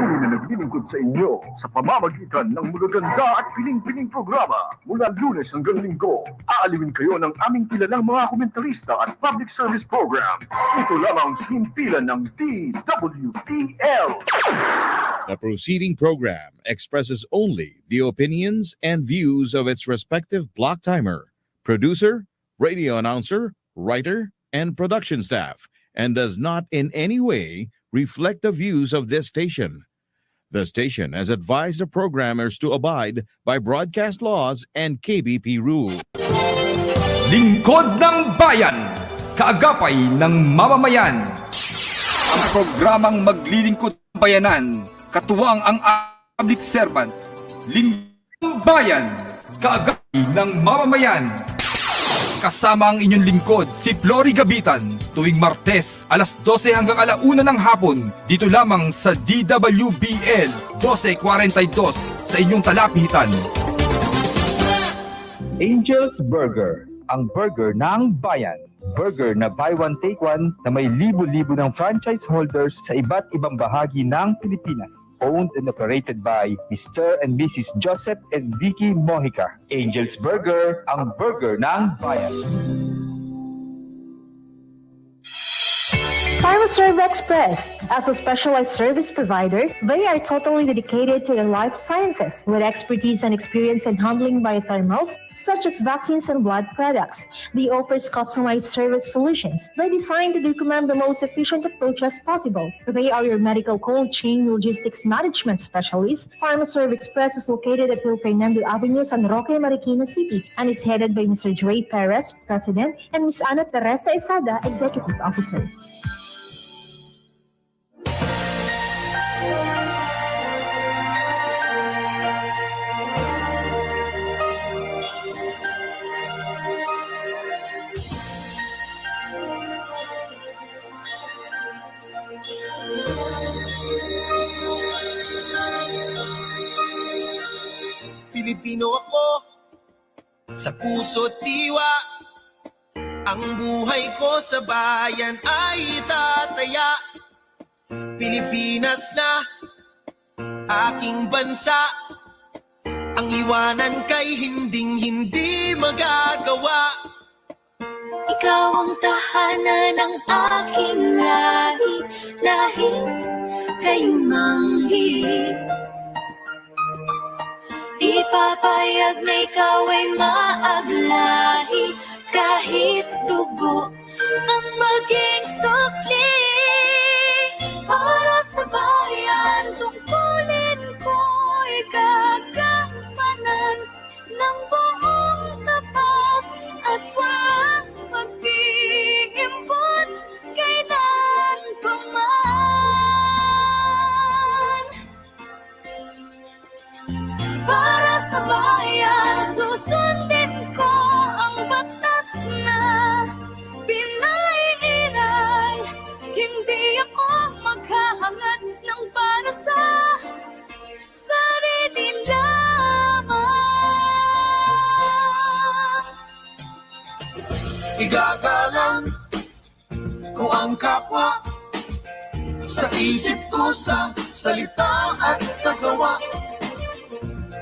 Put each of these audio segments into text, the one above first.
patuloy na naglilingkod sa inyo sa pamamagitan ng magaganda at piling-piling programa mula Lunes hanggang Linggo. Aalawin kayo ng aming kilalang mga komentarista at public service program. Ito lamang himpilan ng DWPL. The proceeding program expresses only the opinions and views of its respective block timer, producer, radio announcer, writer, and production staff, and does not in any way reflect the views of this station. The station has advised the programmers to abide by broadcast laws and KBP rules. Lingkod ng Bayan, kaagapay ng mamamayan. Ang programang maglilingkod ng bayanan, katuwang ang public servants. Lingkod ng Bayan, kaagapay ng mamamayan. Kasama ang inyong lingkod, si Flory Gabitan, tuwing Martes, alas 12 hanggang alauna ng hapon, dito lamang sa DWBL 1242 sa inyong talapitan. Angel's Burger, ang burger ng bayan. Burger na buy one take one na may libo-libo ng franchise holders sa iba't ibang bahagi ng Pilipinas. Owned and operated by Mr. and Mrs. Joseph and Vicky Mojica. Angel's Burger, ang burger ng bayan. PharmaServe Express. As a specialized service provider, they are totally dedicated to the life sciences with expertise and experience in handling biothermals such as vaccines and blood products. They offers customized service solutions. They designed to recommend the most efficient approach as possible. They are your medical cold chain logistics management specialist. PharmaServe Express is located at Phil Fernando Avenue, San Roque, Marikina City, and is headed by Mr. Dre Perez, President, and Ms. Ana Teresa Esada, Executive Officer. Pilipino ako, sa puso't diwa. Ang buhay ko sa bayan ay tataya. Pilipinas na aking bansa. Ang iwanan kay hinding-hindi magagawa. Ikaw ang tahanan ng aking lahi, lahing kayumanghi. Di papayag na ikaw ay maaglahi, kahit dugo ang maging sukli. Para sa bayan, tungkulin ko'y gagampanan ng buong tapat at walang pag-iimpot kailan pa man. Para sa bayan, susundin ko ang batas na pinaiiral. Hindi ako maghahangad ng para sa sarili lamang. Igagalang ko ang kapwa, sa isip ko, sa salita at sa gawa.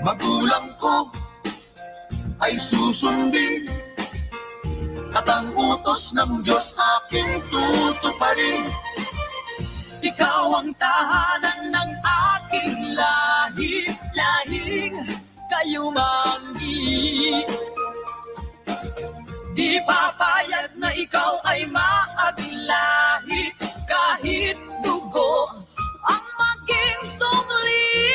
Magulang ko ay susundin, at ang utos ng Diyos aking tutuparin. Ikaw ang tahanan ng aking lahi, lahing kayumanggi. Di papayag na ikaw ay maaglahi, kahit dugo ang maging sukli.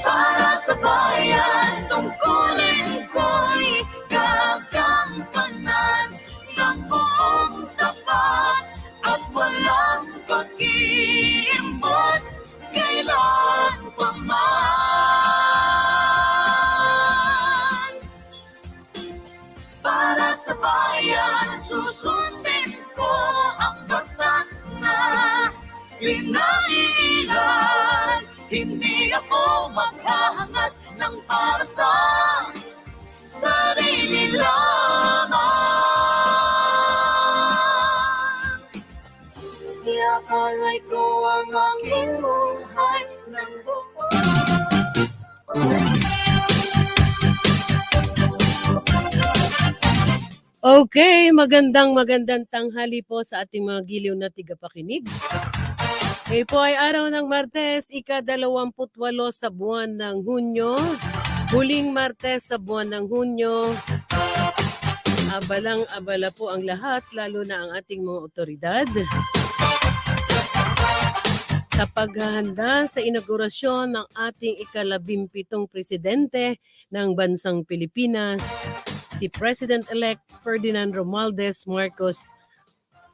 Para sa bayan, tungkulin ko'y gagampanan ng buong tapat at walang pag-iimbot kailan pa man. Para sa bayan, susundin ko ang batas na pinaiiral. Hindi ako maghahangad ng para sa sarili lamang. Iakalay ko ang aking buhay Okay, magandang tanghali po sa ating mga giliw na tigapakinig. Ngayon po ay araw ng Martes, ika-28 sa buwan ng Hunyo. Huling Martes sa buwan ng Hunyo. Abalang-abala po ang lahat, lalo na ang ating mga otoridad. Sa paghahanda sa inaugurasyon ng ating ika-17 presidente ng bansang Pilipinas, si President-elect Ferdinand Romualdez Marcos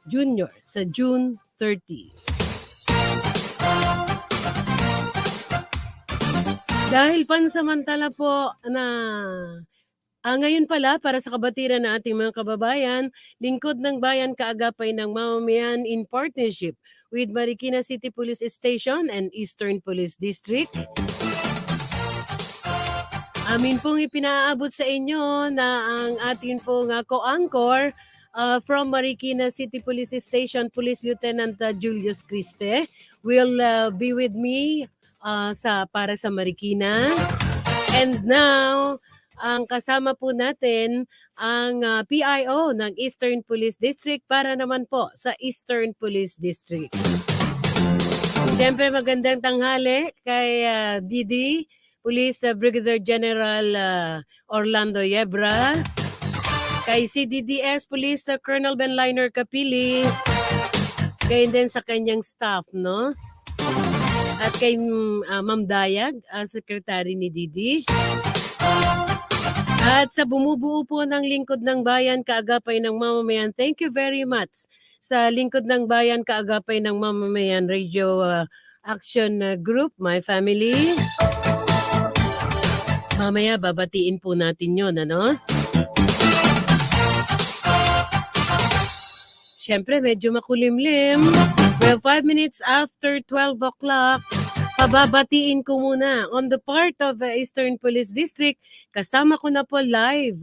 Jr. sa June 30. Dahil pansamantala po na ngayon pala para sa kabatiran ng ating mga kababayan, Lingkod ng Bayan kaagapay ng mamamayan in partnership with Marikina City Police Station and Eastern Police District. Amin pong ipinaabot sa inyo na ang ating pong co-anchor from Marikina City Police Station, Police Lieutenant Julius Criste will be with me para sa Marikina. And now, ang kasama po natin ang PIO ng Eastern Police District para naman po sa Eastern Police District. Siyempre magandang tanghali kay Didi, Police Brigadier General Orlando Yebra, kay CDDS Police Colonel Benliner Capili, kay din sa kanyang staff, no? At kay Ma'am Dayag, Secretary ni Didi. At sa bumubuo po ng Lingkod ng Bayan kaagapay ng mamamayan, thank you very much sa Lingkod ng Bayan kaagapay ng mamamayan Radio Action Group, my family. Mamaya babatiin po natin yon, ano? Siyempre medyo makulimlim. We have 5 minutes after 12 o'clock. Pababatiin ko muna on the part of Eastern Police District. Kasama ko na po live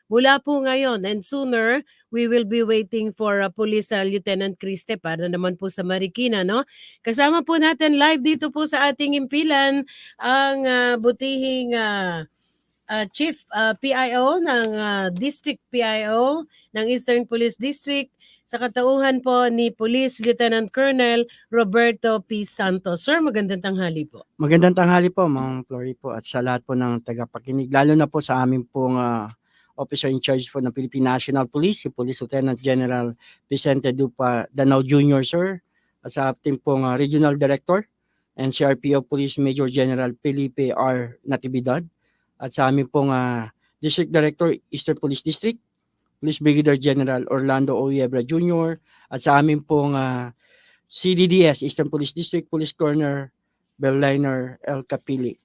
mula po ngayon, and sooner we will be waiting for Police Lieutenant Criste para naman po sa Marikina, no? Kasama po natin live dito po sa ating impilan ang butihing Chief PIO ng District PIO ng Eastern Police District, sa katauhan po ni Police Lieutenant Colonel Roberto P. Santos. Sir, magandang tanghali po. Magandang tanghali po, Ma'am Flory po, at sa lahat po ng tagapakinig, lalo na po sa amin pong officer in charge po ng Philippine National Police, si Police Lieutenant General Vicente Dupa Danao Jr., sir, at sa ating pong Regional Director and CRPO Police Major General Felipe R. Natividad, at sa amin pong District Director, Eastern Police District, Police Brigadier General Orlando O. Yebra Jr., at sa amin pong CDDS, Eastern Police District, Police Colonel Berliner L. Capili.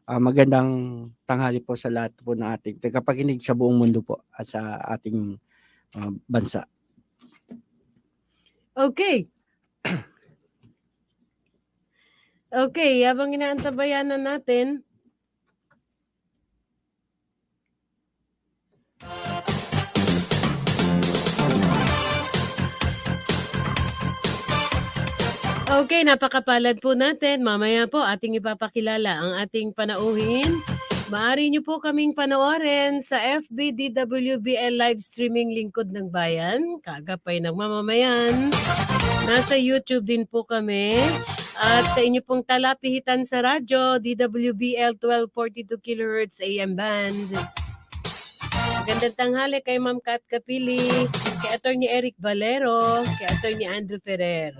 Magandang tanghali po sa lahat po ng ating tagapakinig sa buong mundo po at sa ating bansa. Okay. Okay, habang inaantabayan na natin, okay, napakapalad po natin. Mamaya po ating ipapakilala ang ating panauhin. Maaari niyo po kaming panoorin sa FB DWBL live streaming Lingkod ng Bayan, kaagapay ng mamamayan. Nasa YouTube din po kami. At sa inyo pong talapihitan sa radyo, DWBL 1242 kHz AM band. Magandang tanghali kay Ma'am Kat Capili, kay Attorney Eric Valero, kay Attorney Andrew Ferrer.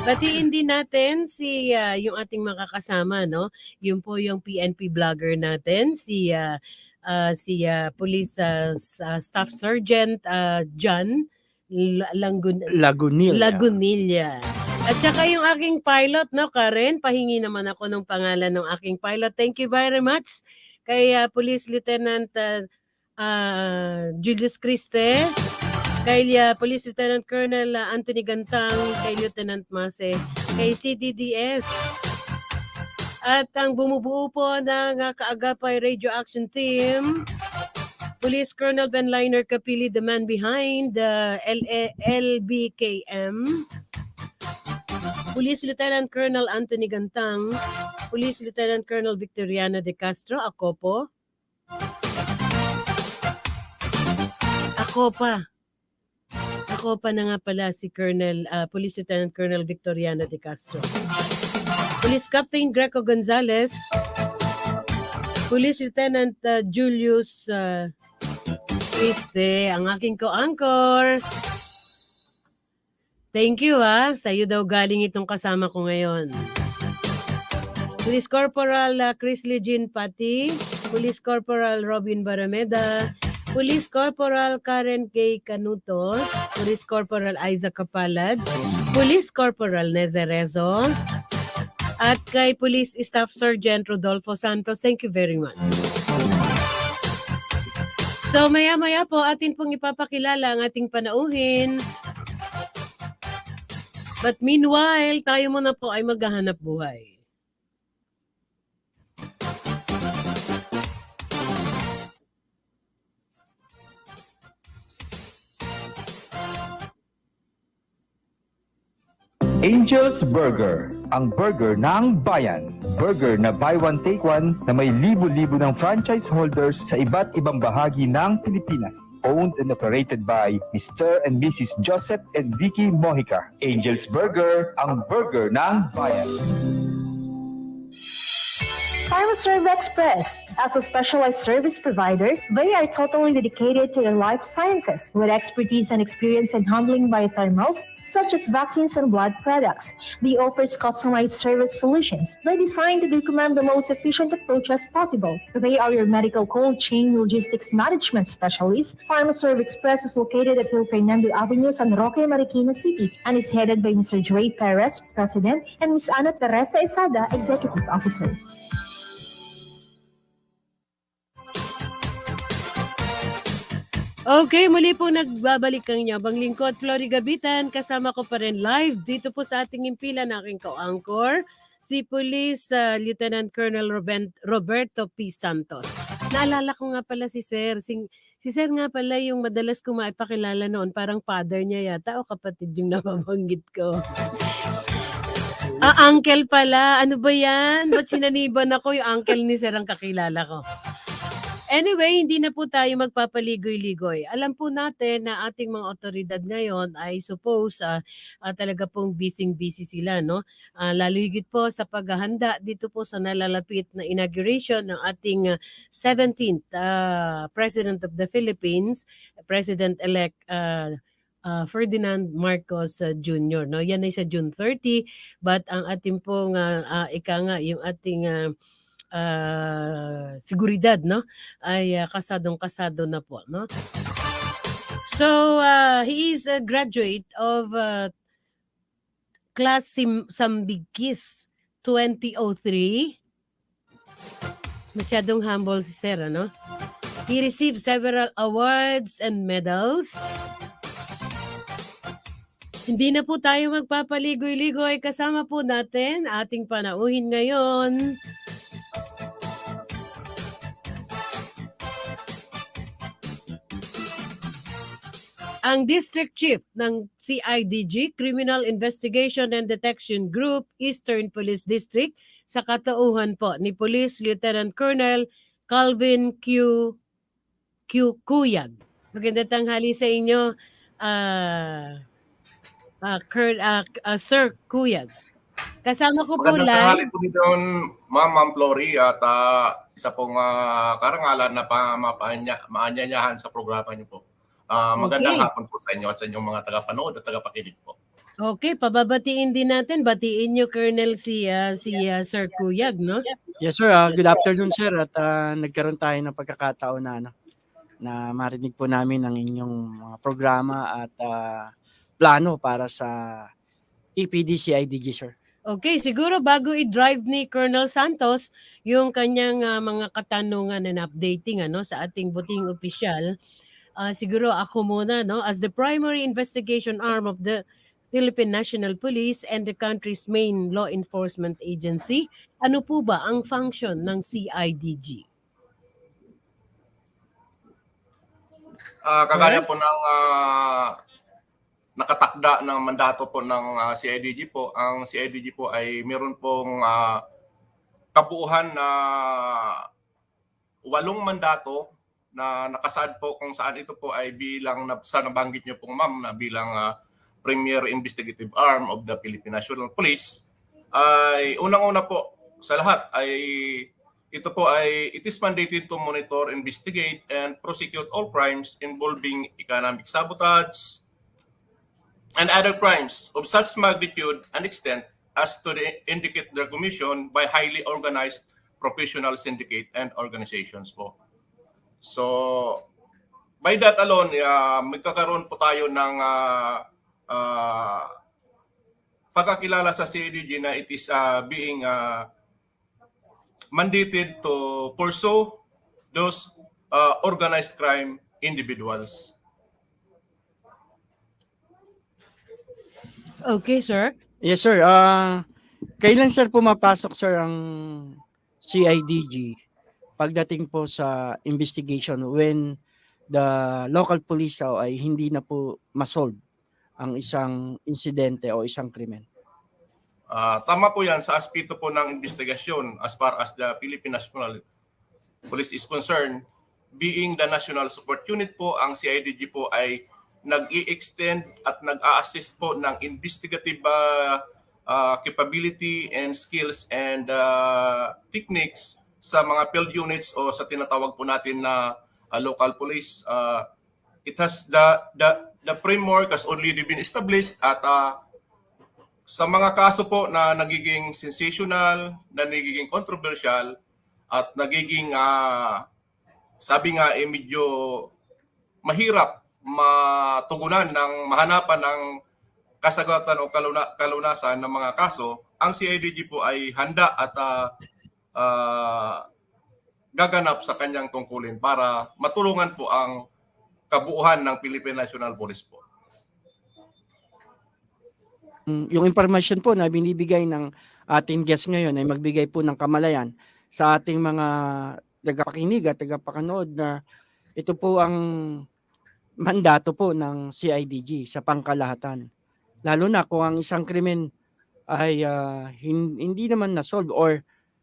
Batiin din natin si yung ating makakasama, no? Yung po yung PNP vlogger natin, si Police Staff Sergeant John Lagunilla. At saka yung aking pilot, no, Karen, pahingi naman ako ng pangalan ng aking pilot. Thank you very much kay Police Lieutenant Julius Criste, kay Police Lieutenant Colonel Anthony Gantang, kay Lieutenant Mase, kay CDDS. At ang bumubuo po ng Kaagapay Radio Action Team, Police Colonel Benliner Capili, the man behind the LBKM. Police Lieutenant Colonel Anthony Gantang, Police Lieutenant Colonel Victoriano de Castro, ako po. Ako pa na nga pala si Police Lieutenant Colonel Victoriano de Castro. Police Captain Greco Gonzalez, Police Lieutenant Julius Criste, ang aking co-anchor. Thank you sa'yo daw galing itong kasama ko ngayon. Police Corporal Chris Lejean Pati, Police Corporal Robin Barameda, Police Corporal Karen K. Canuto, Police Corporal Isaac Kapalad, Police Corporal Nezerezo, at kay Police Staff Sergeant Rodolfo Santos. Thank you very much. So maya-maya po atin pong ipapakilala ang ating panauhin. But meanwhile, tayo muna po ay maghahanap buhay. Angel's Burger, ang burger ng bayan. Burger na buy one take one na may libo-libo ng franchise holders sa iba't ibang bahagi ng Pilipinas. Owned and operated by Mr. and Mrs. Joseph and Vicky Mojica. Angel's Burger, ang burger ng bayan. PharmaServe Express. As a specialized service provider, they are totally dedicated to the life sciences with expertise and experience in handling biothermals such as vaccines and blood products. They offers customized service solutions. They're designed to recommend the most efficient approach as possible. They are your medical cold chain logistics management specialist. PharmaServe Express is located at Hill Fernando Avenue, San Roque, Marikina City, and is headed by Mr. Dre Perez, President, and Ms. Ana Teresa Isada, Executive Officer. Okay, muli po nagbabalik ang inyong lingkod, Flory Gabitan. Kasama ko pa rin live dito po sa ating impila na aking co-anchor, si Police Lieutenant Colonel Roberto P. Santos. Naalala ko nga pala si Sir. Si Sir nga pala yung madalas ko maipakilala noon. Parang father niya yata o kapatid yung nababanggit ko. Uncle pala. Ano ba yan? Ba't sinaniban ako? Yung uncle ni Sir ang kakilala ko. Anyway, hindi na po tayo magpapaligoy-ligoy. Alam po natin na ating mga otoridad ngayon ay suppose talaga pong busy sila, no? Lalo higit po sa paghahanda dito po sa nalalapit na inauguration ng ating 17th President of the Philippines, President-elect Ferdinand Marcos Jr. No? Yan ay sa June 30, but ang ating pong yung ating seguridad, no, ay kasadong-kasado na po, no. So he is a graduate of Class Sambigkis 2003. Masyadong humble si Sir, no. He received several awards and medals. Hindi na po tayo magpapaligoy-ligoy. Kasama po natin ating panauhin ngayon, ang District Chief ng CIDG, Criminal Investigation and Detection Group, Eastern Police District, sa katauhan po ni Police Lieutenant Colonel Calvin Q. Cuyag. Magandang tanghali sa inyo, Sir Cuyag. Kasama ko po Magandang tanghali live. po dito, Ma'am Flory, at isa pong karangalan na maanyayahan sa programa niyo po. Magandang hapon po sa inyo at sa inyong mga tagapanood at tagapakinig po. Okay, pababatiin din natin. Batiin niyo, Colonel, si Sir Cuyag, no? Yes sir, good afternoon sir at nagkaroon tayo ng pagkakataon na marinig po namin ang inyong mga programa at plano para sa EPD-CIDG sir. Okay, siguro bago i-drive ni Colonel Santos yung kanyang mga katanungan and updating sa ating buting opisyal, siguro ako muna, no, as the primary investigation arm of the Philippine National Police and the country's main law enforcement agency, ano po ba ang function ng CIDG? Kagaya po ng nakatakda ng mandato po ng CIDG po. Ang CIDG po ay meron pong kabuuhan na 8 mandato na nakasaad po kung saan ito po ay bilang sa nabanggit niyo pong ma'am na bilang premier investigative arm of the Philippine National Police. Ay unang-una po sa lahat ay ito po ay it is mandated to monitor, investigate, and prosecute all crimes involving economic sabotage and other crimes of such magnitude and extent as to indicate their commission by highly organized professional syndicate and organizations po. So, by that alone, magkakaroon po tayo ng pagkakilala sa CIDG na it is being mandated to pursue those organized crime individuals. Okay, sir. Yes, sir. Kailan, sir, pumapasok, sir, ang CIDG pagdating po sa investigation when the local police ay hindi na po masolve ang isang insidente o isang krimen? Tama po yan sa aspeto po ng investigasyon as far as the Philippine National Police is concerned. Being the National Support Unit po, ang CIDG po ay nag-i-extend at nag-a-assist po ng investigative capability and skills and techniques sa mga field units o sa tinatawag po natin na local police. It has the framework has already been established at sa mga kaso po na nagiging sensational, na nagiging controversial at nagiging sabi nga medyo mahirap matugunan ng mahanapan ng kasagutan o kalunasan ng mga kaso, ang CIDG po ay handa at gaganap sa kanyang tungkulin para matulungan po ang kabuuan ng Philippine National Police po. Yung information po na binibigay ng ating guest ngayon ay magbigay po ng kamalayan sa ating mga tagapakinig at tagapakanood na ito po ang mandato po ng CIDG sa pangkalahatan. Lalo na kung ang isang krimen ay hindi naman na-solve or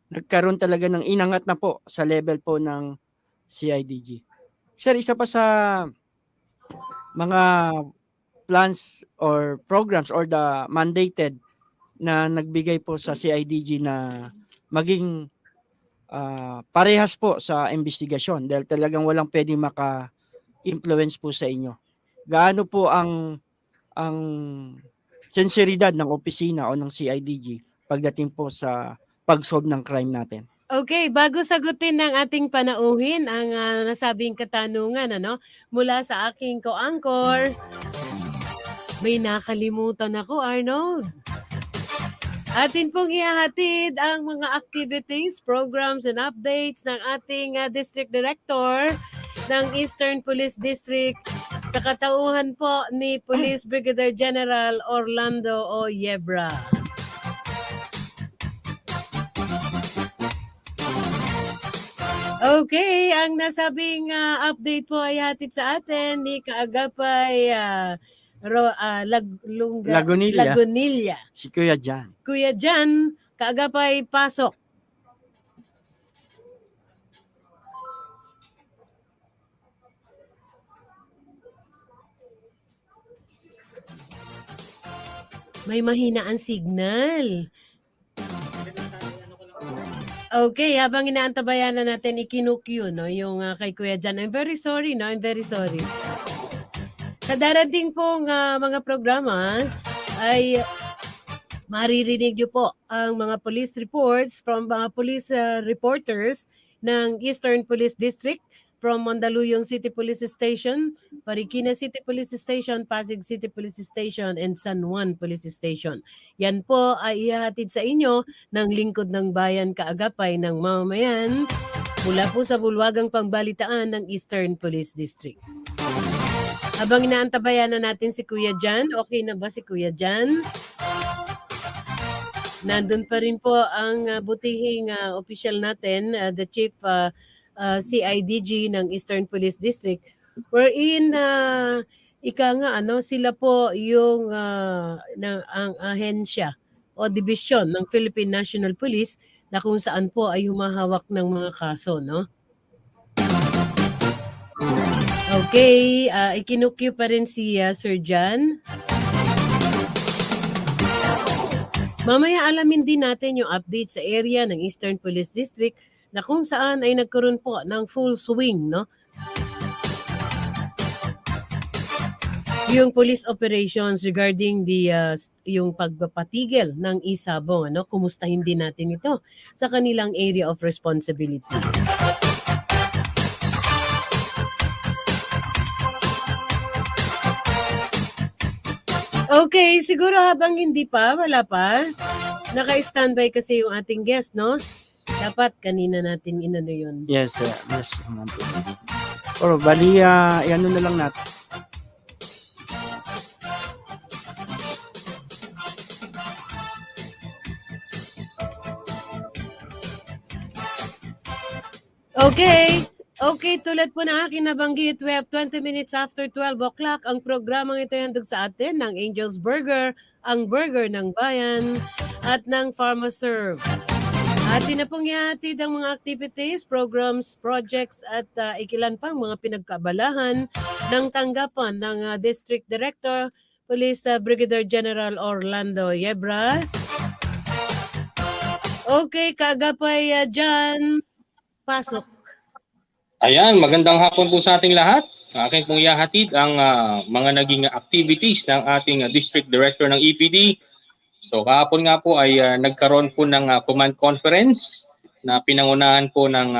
nagkaroon talaga ng inangat na po sa level po ng CIDG. Sir, isa pa sa mga plans or programs or the mandated na nagbigay po sa CIDG na maging parehas po sa investigasyon dahil talagang walang pwedeng maka-influence po sa inyo. Gaano po ang sinseridad ng opisina o ng CIDG pagdating po sa pag-solve ng crime natin? Okay, bago sagutin ng ating panauhin ang nasabing katanungan mula sa aking co-anchor, may nakalimutan ako, Arnold. Atin pong ihahatid ang mga activities, programs, and updates ng ating District Director ng Eastern Police District sa katauhan po ni Police Brigadier General Orlando O. Yebra. Okay, ang nasabing update po ay hatid sa atin ni Kaagapay Lagunilla. Si Kuya Jan. Kuya Jan, Kaagapay, pasok. May mahina ang signal. Okay, habang inaantabayan na natin ikinukyu yung kay Kuya Jan. I'm very sorry, I'm very sorry. Sa darating pong mga programa ay maririnig niyo po ang mga police reports from mga police reporters ng Eastern Police District from Mandaluyong City Police Station, Marikina City Police Station, Pasig City Police Station, and San Juan Police Station. Yan po ay ihahatid sa inyo ng Lingkod ng Bayan Kaagapay ng Mamamayan mula po sa bulwagang pangbalitaan ng Eastern Police District. Habang inaantabayan na natin si Kuya Jan, okay na ba si Kuya Jan? Nandun pa rin po ang butihing official natin, the Chief CIDG ng Eastern Police District, wherein ika nga sila po yung ang ahensya o dibisyon ng Philippine National Police na kung saan po ay humahawak ng mga kaso, no? Okay, ikinukue pa rin si Sir John. Mamaya alamin din natin yung update sa area ng Eastern Police District na kung saan ay nagkaroon po ng full swing, no? Yung police operations regarding yung pagpapatigil ng isabong, kumustahin din natin ito sa kanilang area of responsibility. Okay, siguro habang hindi pa, wala pa. Naka-standby kasi yung ating guest, no? Dapat kanina natin inano yun. Yes, yes. Or bali, ano na lang natin. Okay, tulad po na akin nabanggit, we have 20 minutes after 12 o'clock. Ang programang ito ay handog sa atin ng Angel's Burger, ang burger ng bayan, at ng PharmaServe. Atin na pong ihatid ang mga activities, programs, projects, at ikilan pang mga pinagkabalahan ng tanggapan ng District Director, Police Brigadier General Orlando Yebra. Okay, kaagapay dyan, pasok. Ayan, magandang hapon po sa ating lahat. Akin pong ihahatid ang mga naging activities ng ating District Director ng EPD. So kahapon nga po ay nagkaroon po ng command conference na pinangunahan po ng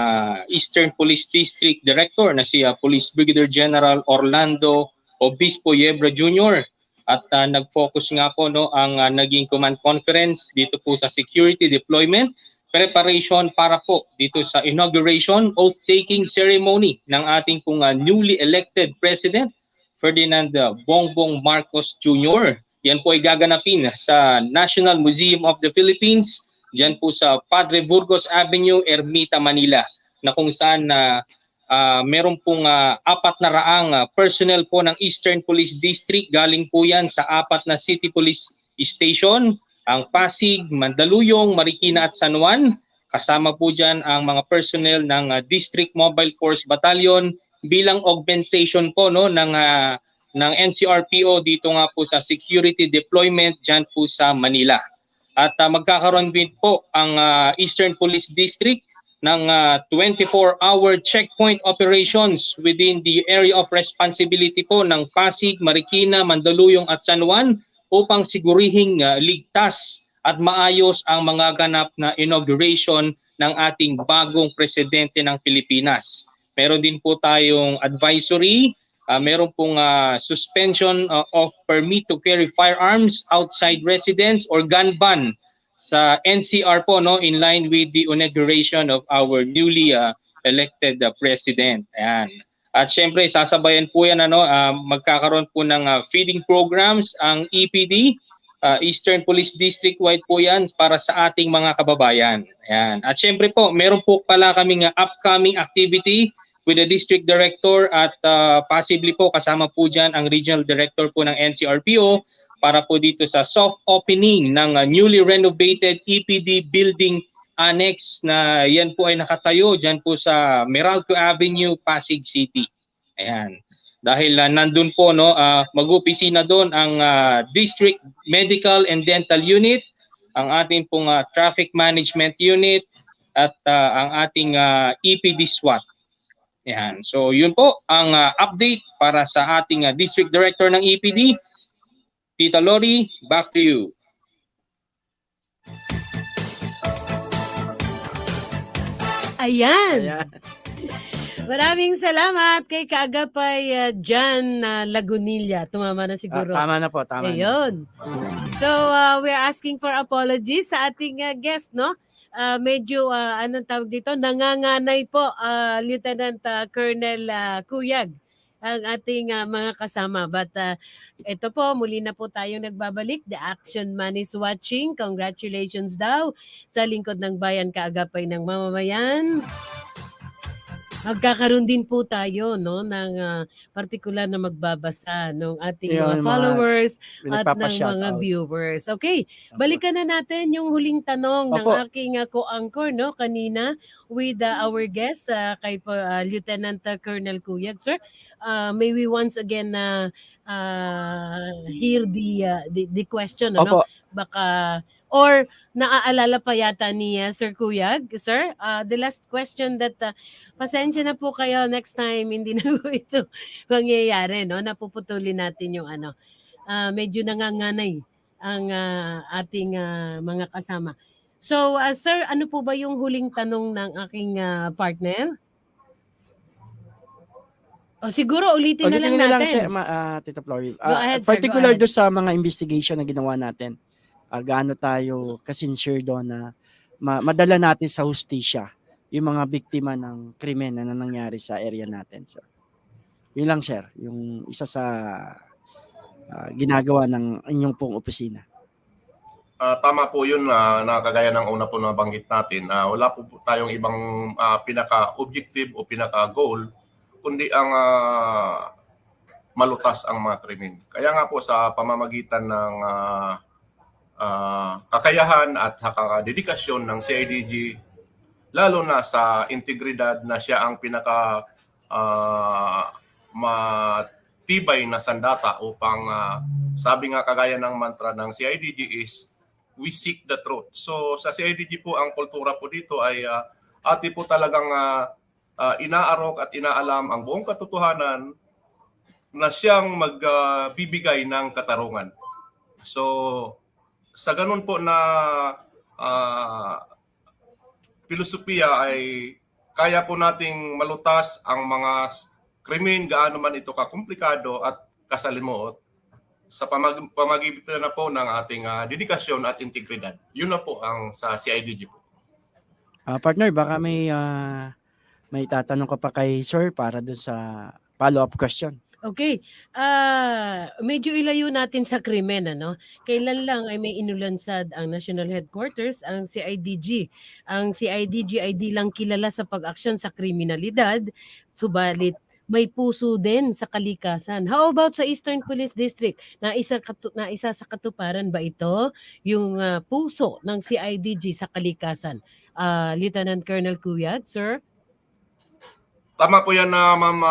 Eastern Police District Director na si Police Brigadier General Orlando Obispo Yebra Jr. At nag-focus nga po ang naging command conference dito po sa security deployment preparation para po dito sa inauguration oath-taking ceremony ng ating pong newly elected President Ferdinand Bongbong Marcos Jr. Yan po ay gaganapin sa National Museum of the Philippines, dyan po sa Padre Burgos Avenue, Ermita, Manila, na kung saan meron pong 400 personnel po ng Eastern Police District. Galing po yan sa 4 na city police station, ang Pasig, Mandaluyong, Marikina at San Juan. Kasama po dyan ang mga personnel ng District Mobile Force Battalion bilang augmentation po ng NCRPO dito nga po sa security deployment dyan po sa Manila. At magkakaroon din po ang Eastern Police District ng 24-hour checkpoint operations within the area of responsibility po ng Pasig, Marikina, Mandaluyong at San Juan upang sigurihing ligtas at maayos ang mga ganap na inauguration ng ating bagong presidente ng Pilipinas. Meron din po tayong advisory, meron pong suspension of permit to carry firearms outside residence or gun ban sa NCR po, in line with the inauguration of our newly elected president. Ayan. At syempre, sasabayan po yan, magkakaroon po ng feeding programs ang EPD, Eastern Police District-wide po yan para sa ating mga kababayan. Ayan. At syempre po, meron po pala kaming upcoming activity with the District Director at possibly po kasama po dyan ang Regional Director po ng NCRPO para po dito sa soft opening ng newly renovated EPD building annex na yan po ay nakatayo dyan po sa Meralco Avenue, Pasig City. Ayan. Dahil nandun po, mag-opisina doon ang District Medical and Dental Unit, ang ating pong Traffic Management Unit, at ang ating EPD SWAT. Ayan. So yun po ang update para sa ating District Director ng EPD. Tita Lori, back to you. Ayan. Maraming salamat kay kaagapay Jan Lagunilla. Tumama na siguro. Tama na po, tama Ayun. So, we're asking for apologies sa ating guest, no? Medyo, anong tawag dito? Nanganganay po, Lieutenant Colonel Cuyag, ang ating mga kasama. But ito po, muli na po tayong nagbabalik. The Action Man is watching. Congratulations daw sa lingkod ng bayan kaagapay ng mamamayan. Magkakaroon din po tayo no ng partikular na magbabasa ng ating mga Yun, followers may at ng mga nagpapa-shoutout. viewers. Okay, Opo. balikan na natin yung huling tanong ng Opo. aking co-anchor no kanina with our guest kay Lieutenant Colonel Cuyag. Sir, may we once again hear the question ano? Opo. Baka or naaalala pa yata ni Sir Cuyag, sir? The last question that pasensya na po kayo next time hindi na po ito mangyayari no napuputulin natin yung medyo nanganganay ang ating mga kasama. So sir, ano po ba yung huling tanong ng aking partner? O siguro ulitin na lang natin. Tita Flory. Go ahead, sir, Particular go ahead. doon sa mga investigation na ginawa natin, gaano tayo kasincere doon na madala natin sa hustisya yung mga biktima ng krimen na nangyari sa area natin, sir. Yun lang, sir, yung isa sa ginagawa ng inyong pong opisina. Tama po yun na kagaya ng una po na banggit natin. Wala po tayong ibang pinaka-objective o pinaka-goal kundi ang malutas ang mga krimen. Kaya nga po sa pamamagitan ng kakayahan at dedikasyon ng CIDG, lalo na sa integridad na siya ang pinaka matibay na sandata upang sabi nga kagaya ng mantra ng CIDG is we seek the truth. So sa CIDG po ang kultura po dito ay ati po talagang inaarok at inaalam ang buong katotohanan na siyang magbibigay ng katarungan. So sa ganun po na filosofiya ay kaya po nating malutas ang mga krimen gaano man ito kakomplikado at kasalimuot sa pamagitan na po ng ating dedikasyon at integridad. Yun na po ang sa CIDG po. Partner, baka may tatanong ka pa kay sir para doon sa follow-up question. Okay. Medyo ilayo natin sa krimen ano. Kailan lang ay may inulansad ang National Headquarters ang CIDG. Ang CIDG ay di lang kilala sa pag-aksyon sa kriminalidad, subalit may puso din sa kalikasan. How about sa Eastern Police District? Na isa sa katuparan ba ito yung puso ng CIDG sa kalikasan? Lieutenant Colonel Cuyag, sir? Tama po yan na Ma'am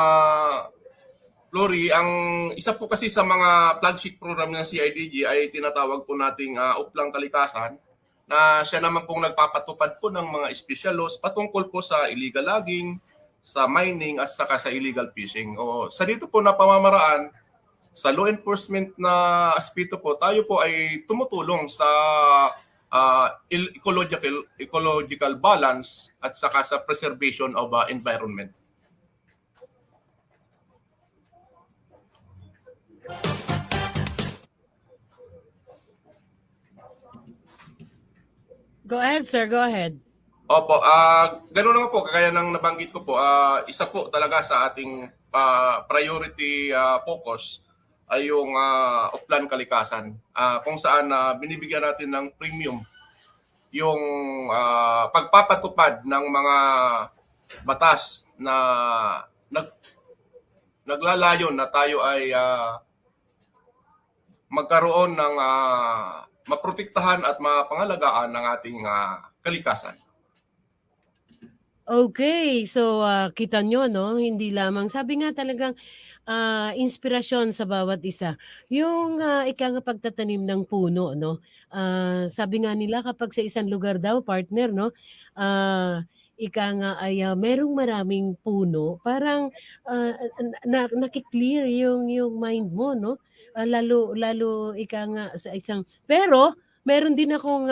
Lori. Ang isa po kasi sa mga flagship program ng CIDG ay tinatawag po nating Uplang Kalikasan na siya naman pong nagpapatupad po ng mga special laws patungkol po sa illegal logging, sa mining at saka sa illegal fishing. Sa dito po na pamamaraan, sa law enforcement na aspeto po, tayo po ay tumutulong sa ecological balance at saka sa preservation of environment. Go ahead, sir. Go ahead. Opo, ganoon naman po, kagaya ng nabanggit ko po, isa po talaga sa ating priority focus ay yung Uplan Kalikasan, kung saan binibigyan natin ng premium yung pagpapatupad ng mga batas na naglalayon na tayo ay magkaroon ng maprotektahan at mapangalagaan ng ating kalikasan. Okay, so kita nyo, no? Hindi lamang, sabi nga talagang inspirasyon sa bawat isa. Yung ika nga pagtatanim ng puno, no? Sabi nga nila kapag sa isang lugar daw, partner, no? Ika nga ay merong maraming puno, parang nakiklear yung mind mo, no? Lalo ika nga sa isang, pero meron din akong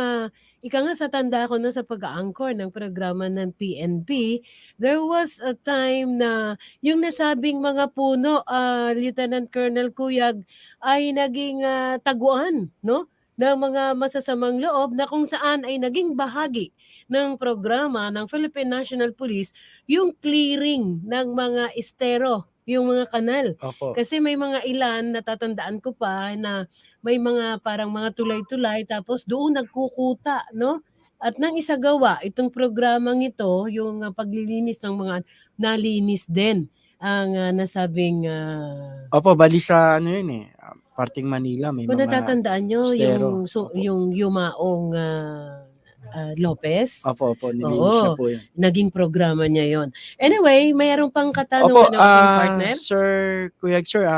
ika nga sa tanda ko na sa pag-aangkor ng programa ng PNP, there was a time na yung nasabing mga puno, Lieutenant Colonel Cuyag, ay naging taguan, no? Ng mga masasamang loob na kung saan ay naging bahagi ng programa ng Philippine National Police yung clearing ng mga estero, yung mga kanal. Opo. Kasi may mga ilan, natatandaan ko pa, na may mga parang mga tulay-tulay tapos doon nagkukuta, no? at nang isagawa itong programang ito, yung paglilinis ng mga nalinis din ang nasabing Opo, bali sa ano yun eh, parting Manila may kung mga natatandaan nyo estero. Opo. yung yumaong Lopez. Opo, nilinis na Oo, po yun. naging programa niya yon. Anyway, mayroon pang Opo, katanungan ng ating partner. Sir, Kuya Sir,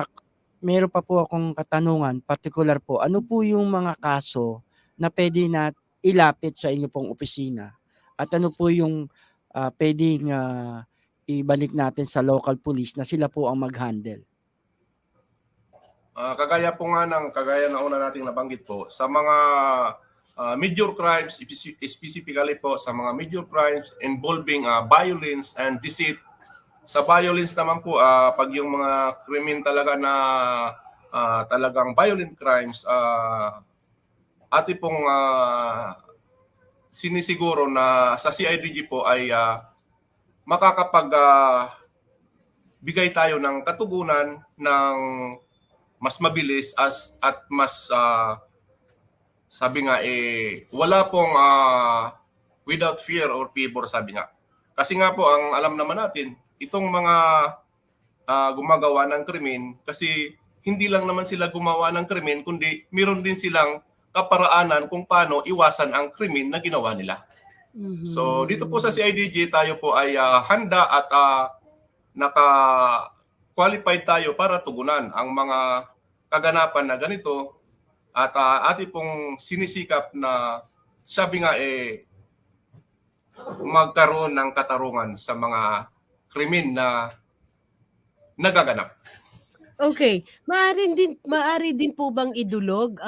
meron pa po akong katanungan, particular po. Ano po yung mga kaso na pwede na ilapit sa inyo pong opisina? At ano po yung pwedeng ibalik natin sa local police na sila po ang mag-handle? Kagaya na una nating nabanggit po, sa mga major crimes, specifically po sa mga major crimes involving violence and deceit. Sa violence naman po, pag yung mga krimen talaga na talagang violent crimes, ati pong sinisiguro na sa CIDG po ay makakapag bigay tayo ng katugunan ng mas mabilis at mas sabi nga wala pong without fear or favor, sabi nga. Kasi nga po ang alam naman natin itong mga gumagawa ng krimen, kasi hindi lang naman sila gumawa ng krimen kundi meron din silang kaparaanan kung paano iwasan ang krimen na ginawa nila. So dito po sa CIDG tayo po ay handa at naka-qualified tayo para tugunan ang mga kaganapan na ganito at ating pong sinisikap na sabi nga magkaroon ng katarungan sa mga krimen na nagaganap. Okay, maaari din po bang idulog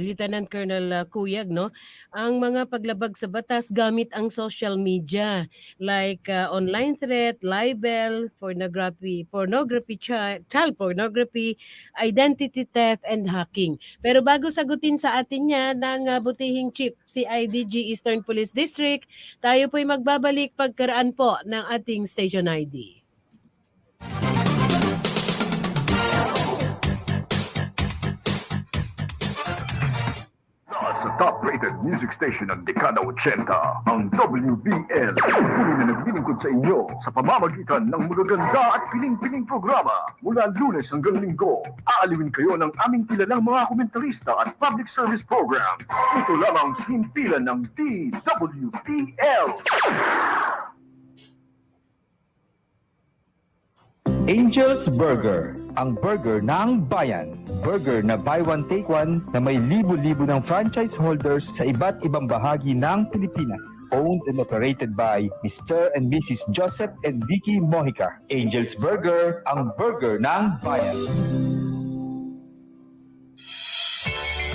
Lieutenant Colonel Cuyag, no, ang mga paglabag sa batas gamit ang social media like online threat, libel, child pornography, identity theft and hacking. Pero bago sagutin sa atin yan ng butihing chief CIDG Eastern Police District, tayo po'y magbabalik pagkaraan po ng ating station ID. Sa top-rated music station ng dekada 80, ang WBL. Tuloy na naglilingkod sa inyo sa pamamagitan ng magaganda at piling-piling programa. Mula Lunes hanggang Linggo, aaliwin kayo ng aming kilalang mga komentarista at public service program. Ito lamang simpilan ng DWBL. Angel's Burger, ang burger ng bayan. Burger na buy one take one na may libo-libo ng franchise holders sa iba't ibang bahagi ng Pilipinas. Owned and operated by Mr. and Mrs. Joseph and Vicky Mojica. Angel's Burger, ang burger ng bayan.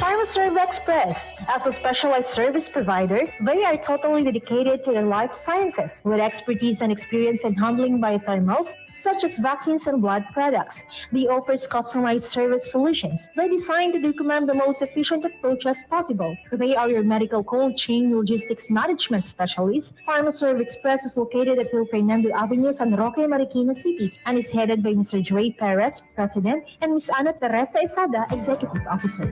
PharmaServe Express. As a specialized service provider, they are totally dedicated to the life sciences with expertise and experience in handling biothermals such as vaccines and blood products. They offer customized service solutions. They designed to recommend the most efficient approach as possible. They are your medical cold chain logistics management specialist. PharmaServe Express is located at Hill Fernando Avenue, San Roque, Marikina City, and is headed by Mr. Dre Perez, President, and Ms. Ana Teresa Isada, Executive Officer.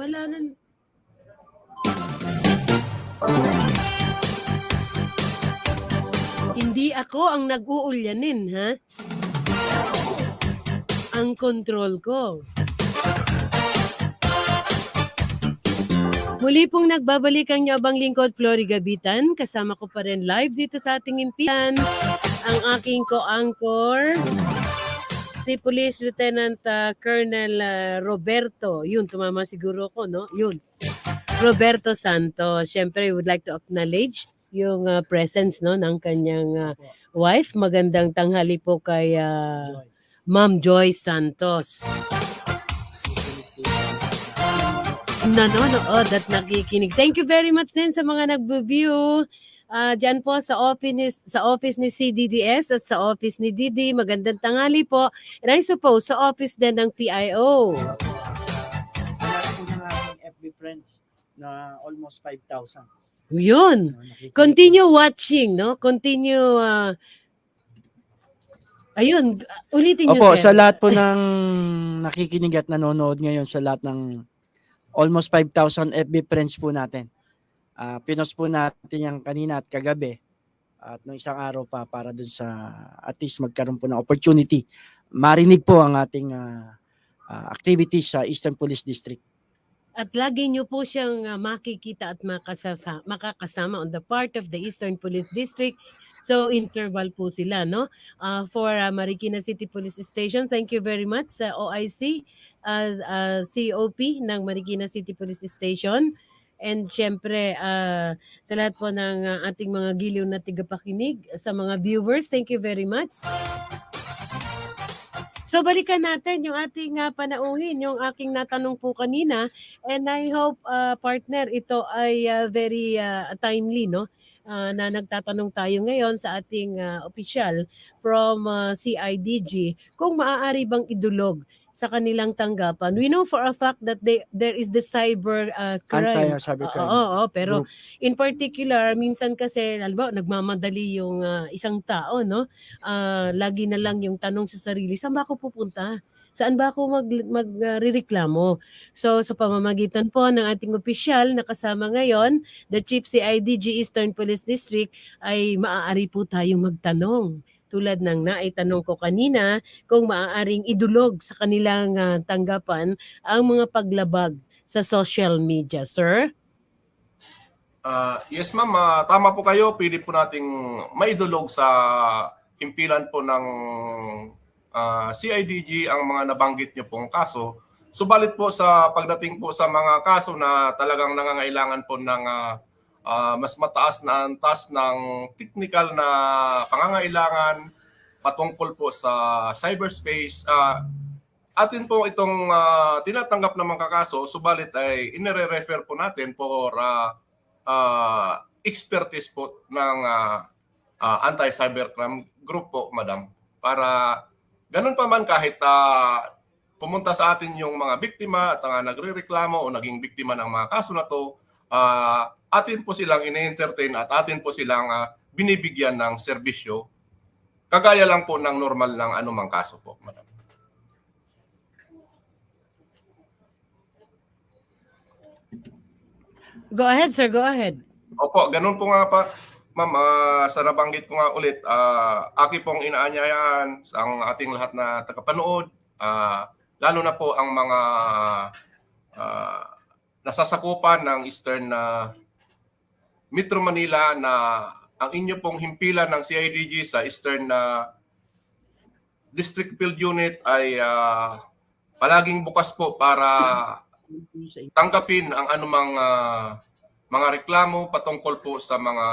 Wala na. Hindi ako ang nag-uulyanin, ha? Ang control ko. Muli pong nagbabalik ang Yabang Lingkod, Flory Gabitan. Kasama ko pa rin live dito sa ating impian ang aking co-anchor, si Police Lieutenant Colonel Roberto. Yun, tumama siguro ko, no? Yun. Roberto Santos. Siyempre, we would like to acknowledge yung presence, no, ng kanyang wife. Magandang tanghali po kay Ma'am Joyce Santos. Nanonood at nakikinig. Thank you very much din sa mga nag-view. Diyan po sa office ni CDDS at sa office ni Didi. Magandang tanghali po. And I suppose sa office din ng PIO. FB friends na almost 5,000. Yun. Continue watching, no? Continue Ayun, ulitin niyo, Opo, sir. sa lahat po ng nakikinig at nanonood ngayon, sa lahat ng almost 5,000 FB friends po natin. Pinost po natin yan kanina at kagabi at nung isang araw pa para dun sa at least magkaroon po ng opportunity. Marinig po ang ating activities sa Eastern Police District. At lagi niyo po siyang makikita at makakasama on the part of the Eastern Police District. So interval po sila, no? For Marikina City Police Station, thank you very much sa OIC, COP ng Marikina City Police Station. And syempre, sa lahat po ng ating mga giliw na tigapakinig, sa mga viewers, thank you very much. So balikan natin yung ating panauhin, yung aking natanong po kanina, and I hope partner ito ay very timely, no? Na nagtatanong tayo ngayon sa ating opisyal from CIDG kung maaari bang idulog sa kanilang tanggapan. We know for a fact that there is the cyber crime. Anti-cybercrime. Oo, pero Group. in particular, minsan kasi, halimbawa, nagmamadali yung isang tao, no? Lagi na lang yung tanong sa sarili, saan ba ako pupunta? Saan ba ako magrereklamo? So sa pamamagitan po ng ating opisyal na kasama ngayon, the Chief CIDG Eastern Police District, ay maaari po tayong magtanong. Tulad ng naitanong ko kanina, kung maaaring idulog sa kanilang tanggapan ang mga paglabag sa social media, sir? Yes ma'am, tama po kayo. Pwede po nating maidulog sa himpilan po ng CIDG ang mga nabanggit niyo pong kaso. Subalit po sa pagdating po sa mga kaso na talagang nangangailangan po ng mas mataas na antas ng technical na pangangailangan patungkol po sa cyberspace, atin po itong tinatanggap na mga kaso, subalit ay inire-refer po natin for expertise po ng anti-cybercrime group po, madam. Para ganun pa man kahit pumunta sa atin yung mga biktima at nagre-reklamo o naging biktima ng mga kaso na to, atin po silang ine-entertain at atin po silang binibigyan ng serbisyo kagaya lang po ng normal ng anumang kaso po, madam. Go ahead, sir. Go ahead. Opo, ganun po nga pa, ma'am. Sa nabanggit ko nga ulit, aki pong inaanyayahan sa ang ating lahat na tagapanood, lalo na po ang mga nasasakupan ng Eastern Metro Manila na ang inyo pong himpilan ng CIDG sa Eastern District Field Unit ay palaging bukas po para tanggapin ang anumang mga reklamo patungkol po sa mga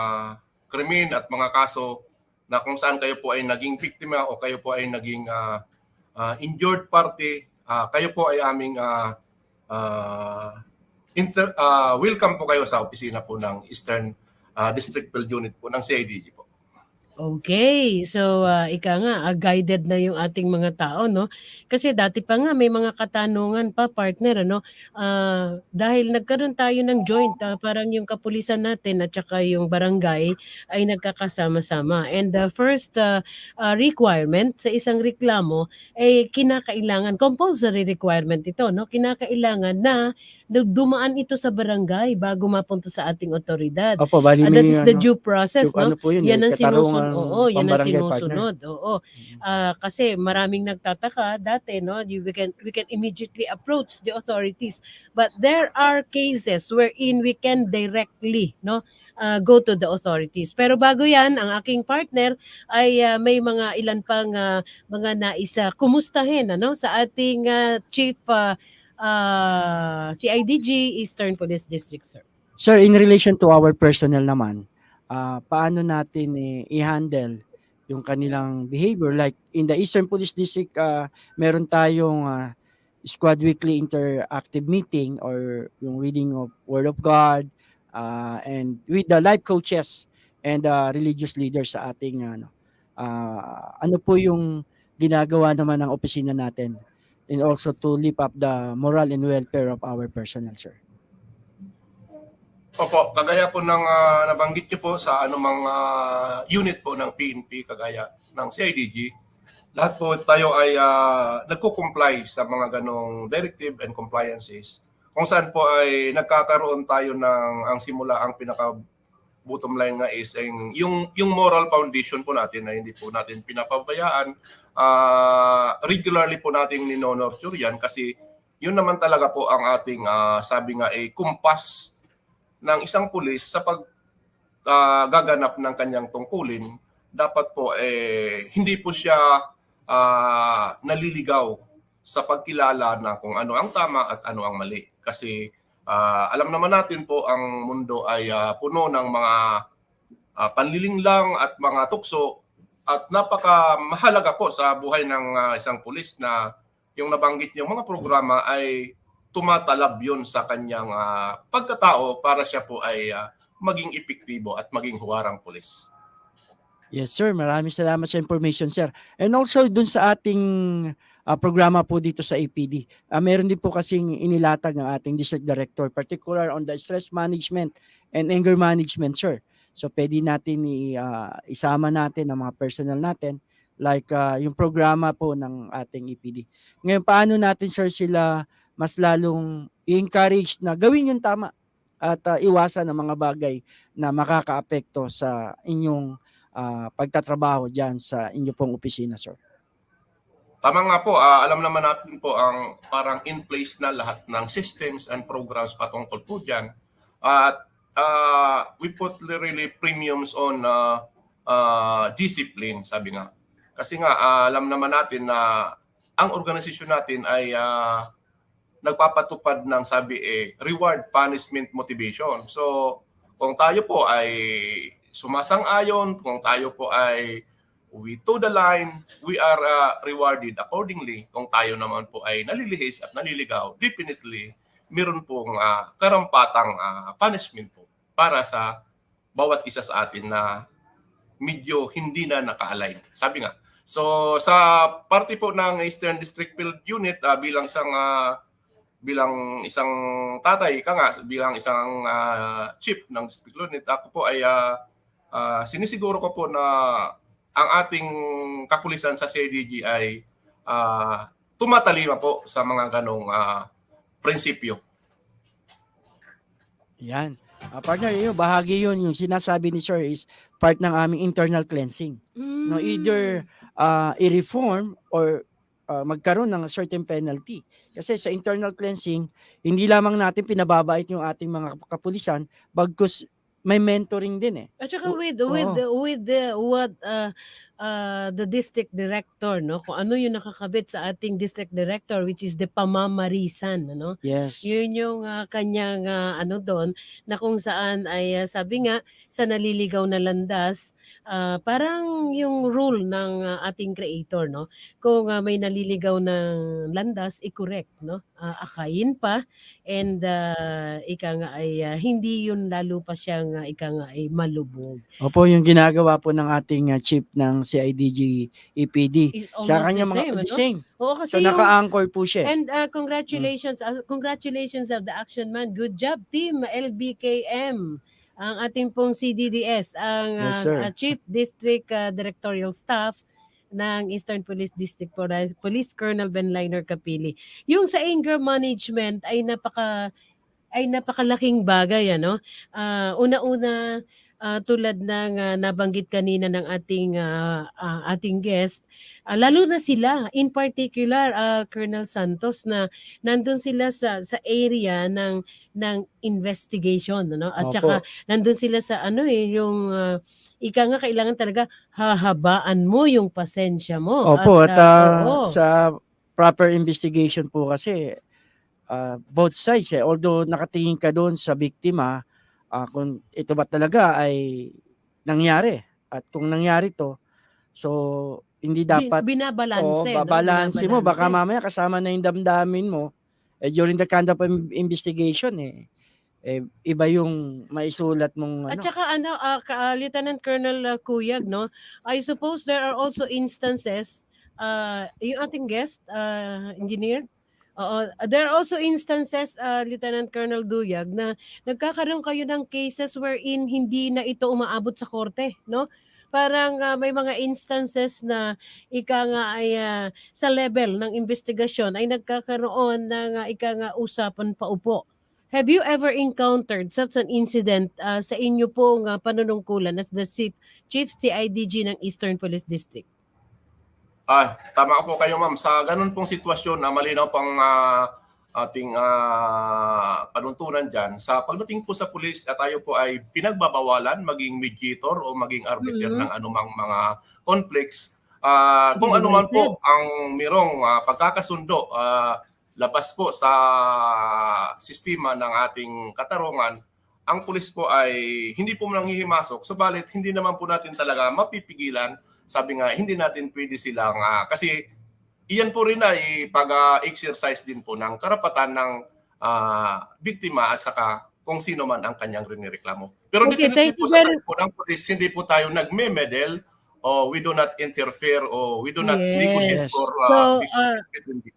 krimen at mga kaso na kung saan kayo po ay naging biktima o kayo po ay naging injured party. Kayo po ay aming welcome po kayo sa opisina po ng Eastern District Field Unit po ng CIDG po. Okay, so ika nga, guided na yung ating mga tao, no? Kasi dati pa nga may mga katanungan pa, partner, ano? Dahil nagkaroon tayo ng joint, parang yung kapulisan natin at saka yung barangay ay nagkakasama-sama. And the first requirement sa isang reklamo ay kinakailangan, compulsory requirement ito, no? Kinakailangan na dumaan ito sa barangay bago mapunta sa ating otoridad. Opo, bali That's the due process, no? ano po yun, Yan ang katarungan Oo, yan ang pambarangay, sinusunod. Oo. Kasi maraming nagtataka dati, no, we can immediately approach the authorities. But there are cases wherein we can directly, no, go to the authorities. Pero bago yan, ang aking partner ay may mga ilan pang mga nais kumustahin, ano, sa ating Chief CIDG Eastern Police District, sir. Sir, in relation to our personnel naman, paano natin i-handle yung kanilang behavior? Like in the Eastern Police District, meron tayong squad weekly interactive meeting or yung reading of Word of God and with the life coaches and religious leaders sa ating ano po yung ginagawa naman ng opisina natin and also to lift up the moral and welfare of our personnel, sir. Opo, kagaya po ng nabanggit niyo po sa anumang unit po ng PNP, kagaya ng CIDG, lahat po tayo ay nagko-comply sa mga ganong directive and compliances. Kung saan po ay nagkakaroon tayo ng ang simula, ang pinaka bottom line nga is yung moral foundation po natin na hindi po natin pinapabayaan. Regularly po nating ninonurture yan kasi yun naman talaga po ang ating sabi nga kumpas ng isang pulis sa gaganap ng kanyang tungkulin. Dapat po hindi po siya naliligaw sa pagkilala na kung ano ang tama at ano ang mali. Kasi alam naman natin po ang mundo ay puno ng mga panlilinglang at mga tukso at napaka-mahalaga po sa buhay ng isang pulis na yung nabanggit niyong mga programa ay tumatalab yun sa kanyang pagkatao para siya po ay maging epektibo at maging huwarang pulis. Yes, sir. Maraming salamat sa information, sir. And also, dun sa ating programa po dito sa APD, meron din po kasing inilatag ng ating district director, particular on the stress management and anger management, sir. So, pwede natin isama natin ang mga personnel natin, like yung programa po ng ating APD. Ngayon, paano natin, sir, sila mas lalong i-encourage na gawin yung tama at iwasan ang mga bagay na makakaapekto sa inyong pagtatrabaho dyan sa inyo pong opisina, sir? Tama nga po, alam naman natin po ang parang in place na lahat ng systems and programs patungkol po dyan. At we put really premiums on discipline, sabi nga. Kasi nga, alam naman natin na ang organisasyon natin ay nagpapatupad ng sabi reward, punishment, motivation. So, kung tayo po ay sumasang-ayon, kung tayo po ay we toe the line, we are rewarded accordingly. Kung tayo naman po ay nalilihis at naliligaw, definitely, meron pong karampatang punishment po para sa bawat isa sa atin na medyo hindi na naka-align. Sabi nga. So, sa parte po ng Eastern District Field Unit, bilang isang tatay, bilang isang chief ng District Unit, ako po ay sinisiguro ko po na ang ating kapulisan sa CIDG ay tumatalima po sa mga ganong prinsipyo. Yan. Partner, bahagi yun, yung sinasabi ni sir is part ng aming internal cleansing. No, either i-reform or magkaroon ng certain penalty. Kasi sa internal cleansing, hindi lamang natin pinababait yung ating mga kapulisan, bagkus may mentoring din At saka with what the district director, no, kung ano yung nakakabit sa ating district director, which is the pamamarisan, ano. Yes. Yun yung kanyang ano doon, na kung saan ay sabi nga sa naliligaw na landas, parang yung rule ng ating creator, no, kung may naliligaw ng landas, i-correct, no, akayin pa, and ika nga ay hindi yun lalo pa siyang ika nga ay malubog. Opo, yung ginagawa po ng ating chief ng CIDG EPD sa kanya mga the same. Oo, kasi So naka-anchor po siya. And congratulations of the action man. Good job team LBKM. Ang ating pong CDDS, ang Yes, sir. Chief District Directorial Staff ng Eastern Police District Police Colonel Benliner Capili. Yung sa anger management ay napakalaking bagay, ano. Una-una, tulad ng nabanggit kanina ng ating guest, lalo na sila, in particular Colonel Santos, na nandun sila sa area ng investigation, ano, at Opo. saka nandun sila sa yung ika nga kailangan talaga hahabaan mo yung pasensya mo. Opo, at oo. sa proper investigation po kasi both sides although nakatingin ka doon sa biktima, kung ito ba talaga ay nangyari at kung nangyari to, so hindi dapat binabalanse, no? babalanse mo, baka Binabalanse. mamaya kasama na yung damdamin mo during the kind of investigation iba yung maisulat mong At saka Lieutenant Colonel Kuyag, no, I suppose there are also instances, yung ating guest, engineer, there are also instances, Lieutenant Colonel Duyag, na nagkakaroon kayo ng cases wherein hindi na ito umaabot sa korte, no? parang may mga instances na ika nga ay sa level ng investigasyon ay nagkakaroon ng ika nga usapan paupo. Have you ever encountered such an incident sa inyo pong panunungkulan as the Chief CIDG ng Eastern Police District? Tama po kayo ma'am. Sa ganun pong sitwasyon na malinaw pang ating panuntunan dyan, sa pagdating po sa pulis, tayo po ay pinagbabawalan maging mediator o maging arbiter ng anumang mga conflicts. Kung anuman po ang mirong pagkakasundo labas po sa sistema ng ating katarungan, ang pulis po ay hindi po nanghihimasok, subalit hindi naman po natin talaga mapipigilan. Sabi nga, hindi natin pwede silang, kasi iyan po rin ay pag-exercise din po ng karapatan ng biktima at saka kung sino man ang kanyang rinireklamo. Pero definitely po sa side po ng pulis, hindi po tayo nagme-medal o we do not interfere o we do not negotiate for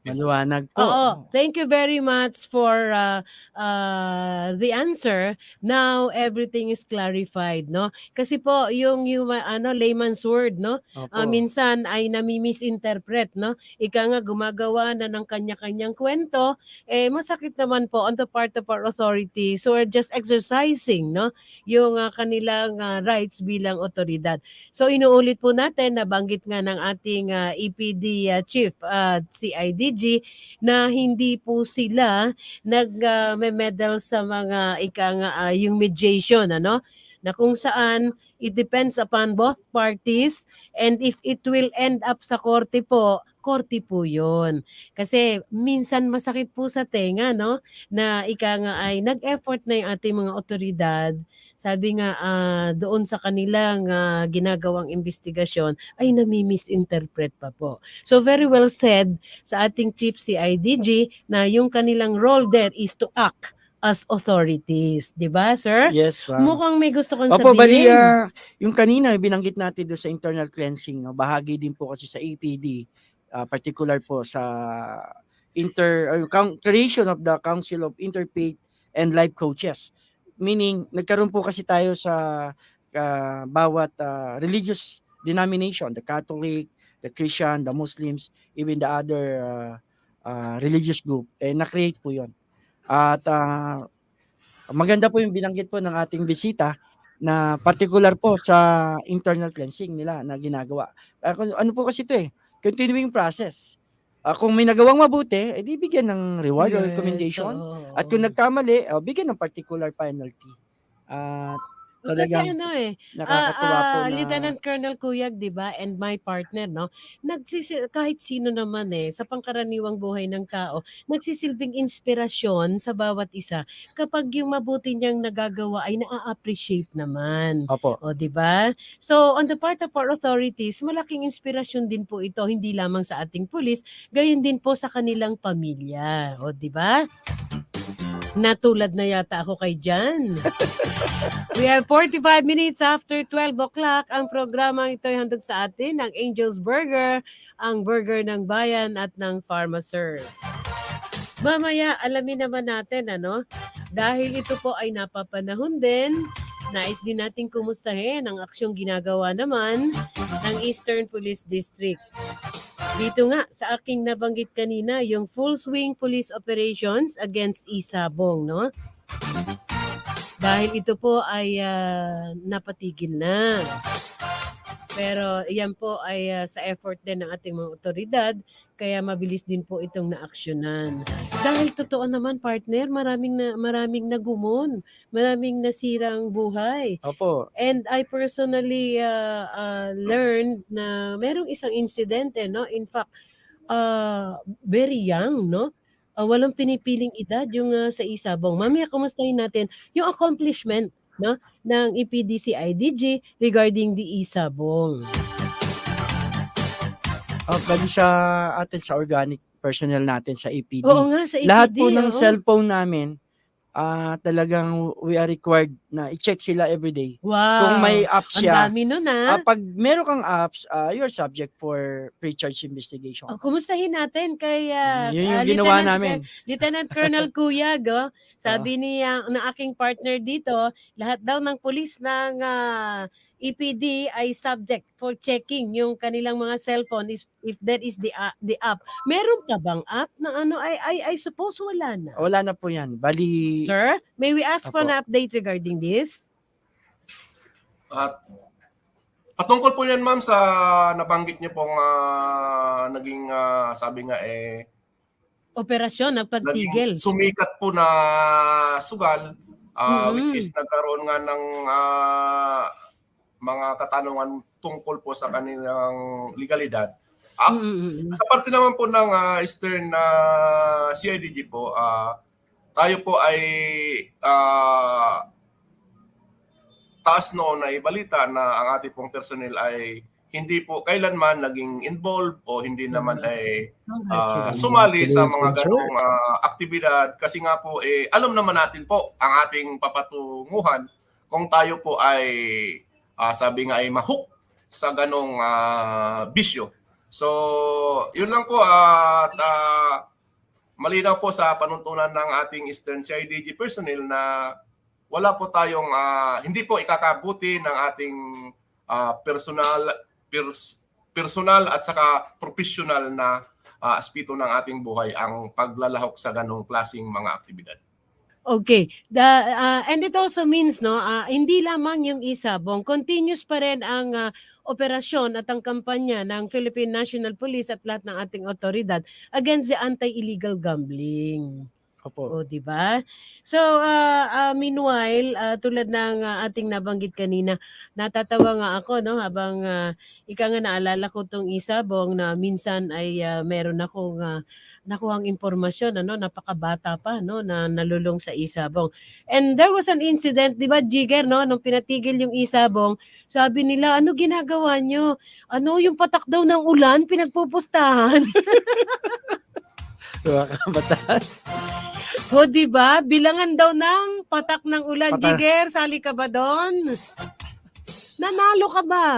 Maliwanag po. Oo. Thank you very much for the answer. Now everything is clarified, no? Kasi po yung layman's word, no? Minsan ay nami-misinterpret, no? Ika nga gumagawa na ng kanya-kanyang kwento, masakit naman po on the part of our authorities who are just exercising, no? Yung kanilang rights bilang otoridad. So inuulit po natin, nabanggit nga ng ating EPD Chief CIDG na hindi po sila nag-medal sa mga yung mediation, ano? Na kung saan it depends upon both parties, and if it will end up sa korte po yun. Kasi minsan masakit po sa tenga, no? Na ay nag-effort na yung ating mga otoridad. Sabi nga doon sa kanilang ginagawang investigasyon ay nami-misinterpret pa po. So very well said sa ating Chief CIDG na yung kanilang role there is to act as authorities, 'di ba, sir? Yes, ma'am. Mukhang may gusto kong Opo, bali, sabihin. yung kanina binanggit natin doon sa internal cleansing, no? Bahagi din po kasi sa APD, particular po sa creation of the Council of Interfaith and Life Coaches. Meaning, nagkaroon po kasi tayo sa bawat religious denomination, the Catholic, the Christian, the Muslims, even the other religious group, na-create po yun. At maganda po yung binanggit po ng ating bisita na particular po sa internal cleansing nila na ginagawa. Ano po kasi ito continuing process. Kung may nagawang mabuti, di bigyan ng reward or recommendation. At kung nagkamali, bigyan ng particular penalty. Kasi nakakatuwa po na Lieutenant Colonel Cuyag, 'di ba, and my partner, no, kahit sino naman sa pangkaraniwang buhay ng tao, nagsisilbing inspirasyon sa bawat isa kapag yung mabuti niyang nagagawa ay na-appreciate naman. Opo. O, 'di ba? So on the part of our authorities, malaking inspirasyon din po ito, hindi lamang sa ating pulis, gayon din po sa kanilang pamilya. O, 'di ba? Natulad na yata ako kay Jan. We have 45 minutes after 12 o'clock. Ang programang ito ay handog sa atin ng Angel's Burger, ang burger ng bayan at ng Pharmaserve. Mamaya, alamin naman natin, dahil ito po ay napapanahon din, nais din natin kumustahin ang aksyong ginagawa naman ng Eastern Police District. Dito nga, sa aking nabanggit kanina, yung full swing police operations against Isabong, no? Dahil ito po ay napatigil na. Pero yan po ay sa effort din ng ating mga otoridad, kaya mabilis din po itong naaksyonan. Dahil totoo naman, partner, maraming nagumon, maraming nasirang buhay. Opo. And I personally learned na merong isang insidente, no? In fact, very young, no? Walang pinipiling edad yung sa Isabong. Mamaya kumustahin natin yung accomplishment, no, ng EPD-CIDG regarding the Isabong. Bali sa organic personnel natin sa APD. Oo nga, sa APD. Lahat po ng cellphone namin, talagang we are required na i-check sila everyday. Wow. Kung may apps siya. Ang dami nun pag meron kang apps, you're subject for pre-charge investigation. Kumustahin natin kay Yun yung ginawa namin. Lieutenant Colonel Cuyag, sabi niya na aking partner dito, lahat daw ng pulis ng EPD ay subject for checking yung kanilang mga cellphone if that is the app. Meron ka bang app na ano? I suppose wala na. Wala na po yan. Bali, Sir, may we ask for Apo. an update regarding this? At patungkol po yan, ma'am, sa nabanggit niyo pong naging, sabi nga Operasyon, nagpagtigil. naging sumikat po na sugal, which is nagkaroon nga ng mga katanungan tungkol po sa kanilang legalidad. Sa parte naman po ng Eastern CIDG po, tayo po ay taas noon ay balita na ang ating pong personnel ay hindi po kailanman naging involved o hindi naman ay sumali sa mga ganong aktibidad kasi nga po alam naman natin po ang ating papatunguhan kung tayo po ay sabi nga ay mahook sa ganong bisyo. So, yun lang po at malinaw po sa panuntunan ng ating Eastern CIDG personnel na wala po tayong hindi po ikakabuti ng ating personal at saka professional na aspeto ng ating buhay ang paglalahok sa ganong klaseng mga aktibidad. Okay. And it also means hindi lamang yung isabong, continuous pa rin ang operasyon at ang kampanya ng Philippine National Police at lahat ng ating otoridad against the anti-illegal gambling. Opo. O, di ba? So, meanwhile, tulad ng ating nabanggit kanina, natatawa nga ako, no, habang ika nga naalala ko tong isabong na minsan ay meron akong nakuhang impormasyon, napakabata pa, no, na nalulong sa isabong. And there was an incident, di ba, Jigger, no, nung pinatigil yung isabong, sabi nila, ano ginagawa nyo? Ano, yung patak daw ng ulan, pinagpupustahan. O, di ba? Bilangan daw ng patak ng ulan. Jigger, sali ka ba doon? Nanalo ka ba?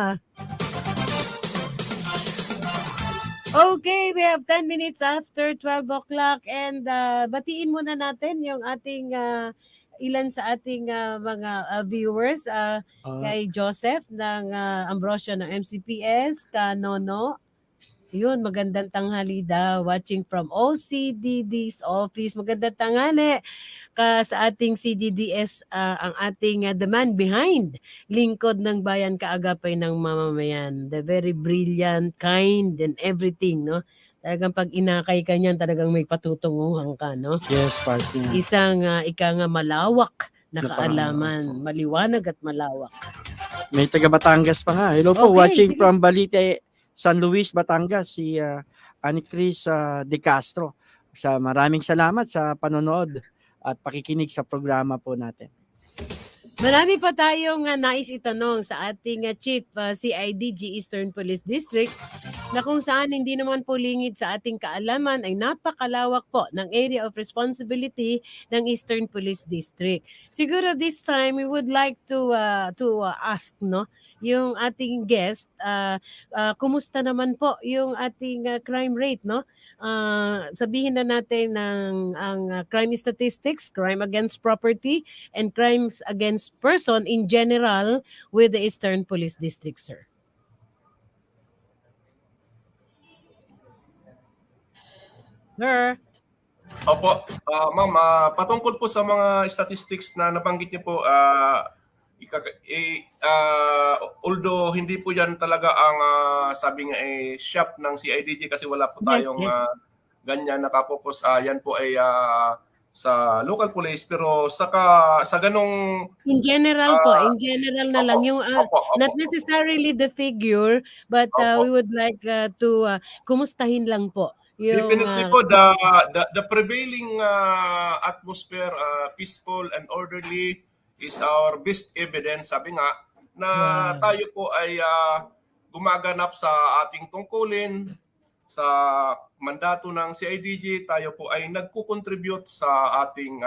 Okay, we have 10 minutes after 12 o'clock and batiin muna natin yung ating ilan sa ating mga viewers. Kay Joseph ng Ambrosio ng MCPS, Kanono. Yun, magandang tanghali daw. Watching from OCDD's office. Magandang tanghali sa ating CDDS, ang ating the man behind. Lingkod ng bayan, kaagapay ng mamamayan. The very brilliant, kind, and everything, no? Talagang pag inakay ka niyan, talagang may patutunguhan ka, no? Yes, partner. Isang ika nga malawak na kaalaman. Maliwanag at malawak. May taga Batangas pa nga. Hello po, Okay, watching sige. from Balite, San Luis, Batangas, si Annie Cris De Castro. Maraming salamat sa panonood at pakikinig sa programa po natin. Marami pa tayong nais itanong sa ating Chief CIDG Eastern Police District na kung saan hindi naman po lingid sa ating kaalaman ay napakalawak po ng area of responsibility ng Eastern Police District. Siguro this time we would like to ask, no, yung ating guest, kumusta naman po yung ating crime rate, no? Sabihin na natin ang crime statistics, crime against property, and crimes against person in general with the Eastern Police District, sir. Sir? Opo, ma'am, patungkol po sa mga statistics na nabanggit niyo po, although hindi po yan talaga ang sabi nga shop ng CIDG kasi wala po tayong ganyan nakapokus. Yan po ay sa local police pero sa ganong in general na lang yung not necessarily the figure but we would like to kumustahin lang po yung definitely po the prevailing atmosphere, peaceful and orderly, is our best evidence, sabi nga, na tayo po ay gumaganap sa ating tungkulin, sa mandato ng CIDG, tayo po ay nagko-contribute sa ating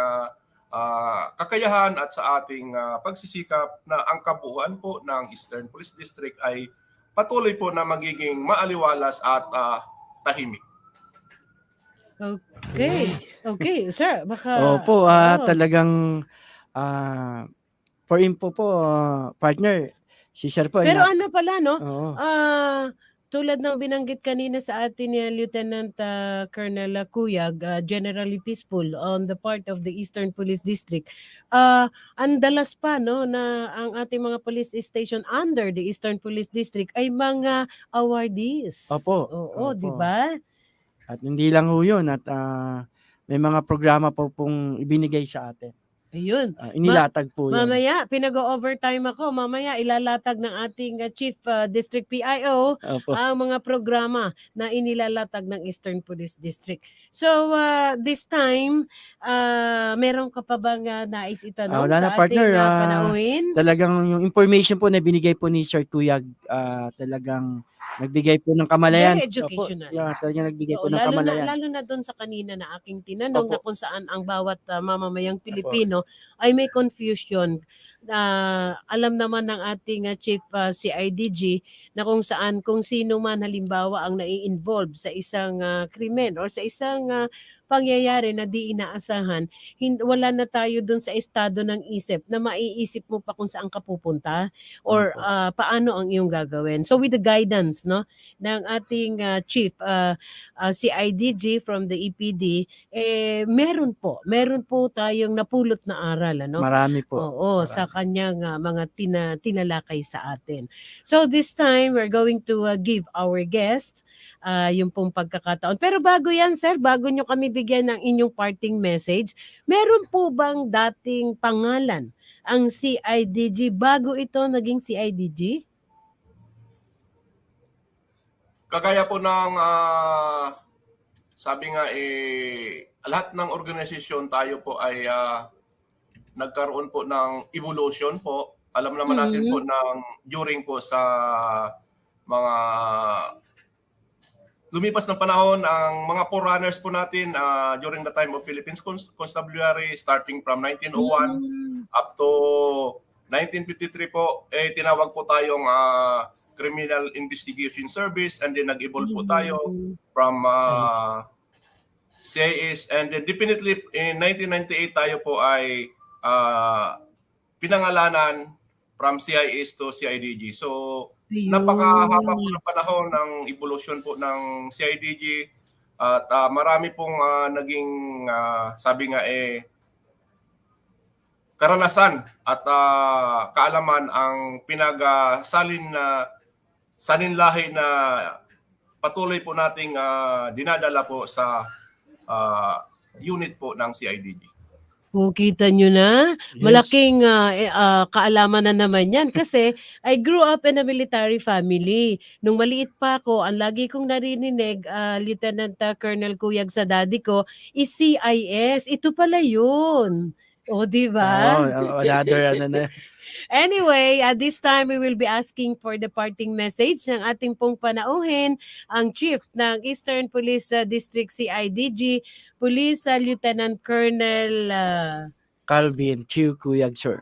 kakayahan at sa ating pagsisikap na ang kabuuan po ng Eastern Police District ay patuloy po na magiging maaliwalas at tahimik. Okay, sir, baka talagang for info po, partner, Si Sir po ay Pero ano pala, no? Oo. Tulad ng binanggit kanina sa atin ni Lieutenant Colonel Cuyag, generally peaceful on the part of the Eastern Police District. Ang dalas pa, no, na ang ating mga police station under the Eastern Police District ay mga awardees. Opo. Oo, Opo. di ba? At hindi lang ho yun at may mga programa po pong ibinigay sa atin. Ayun. Inilatag po yan. Mamaya, pinag-overtime ako. Mamaya, ilalatag ng ating Chief District PIO Opo. ang mga programa na inilalatag ng Eastern Police District. So, this time, meron ka pa bang nais itanong Wala na, sa partner. ating panauhin? Talagang yung information po na binigay po ni Sir Tuyag, talagang nagbigay po ng kamalayan. Very educational. Opo, talagang nagbigay po Oo, ng kamalayan. lalo na doon sa kanina na aking tinanong Opo. na kung saan ang bawat mamamayang Pilipino ay may confusion. Alam naman ng ating Chief CIDG na kung sino man halimbawa ang nai-involve sa isang krimen or sa isang pangyayari na di inaasahan, wala na tayo dun sa estado ng isip na maiisip mo pa kung saan ka pupunta or paano ang iyong gagawin. So with the guidance, no, ng ating chief CIDG from the EPD, meron po tayong napulot na aral, ano? Marami po. Oo, sa kanyang mga tinalakay sa atin. So this time we're going to give our guest yung pong pagkakataon. Pero bago yan, sir, bago nyo kami bigyan ng inyong parting message, meron po bang dating pangalan ang CIDG bago ito naging CIDG? Kagaya po ng sabi nga lahat ng organisasyon tayo po ay nagkaroon po ng evolution po. Alam naman natin po during po sa mga lumipas ng panahon, ang mga forerunners po natin during the time of Philippines Constabulary, starting from 1901 up to 1953 po, tinawag po tayong Criminal Investigation Service, and then nag-evolve po tayo from CIS, and then definitely in 1998 tayo po ay pinangalanan from CIS to CIDG. So napakahaba po ng panahon ng evolution po ng CIDG at marami pong naging sabi nga karanasan at kaalaman ang saninlahi na patuloy po nating dinadala po sa unit po ng CIDG. Kita nyo na, malaking kaalaman na naman yan kasi I grew up in a military family. Nung maliit pa ako, ang lagi kong narinig, Lieutenant Colonel Cuyag sa daddy ko, is CIS. Ito pala yun. O, di ba? Anyway, at this time we will be asking for the parting message ng ating pong panauhin, ang Chief ng Eastern Police District CIDG, Police Lieutenant Colonel Calvin Q. Cuyag, sir.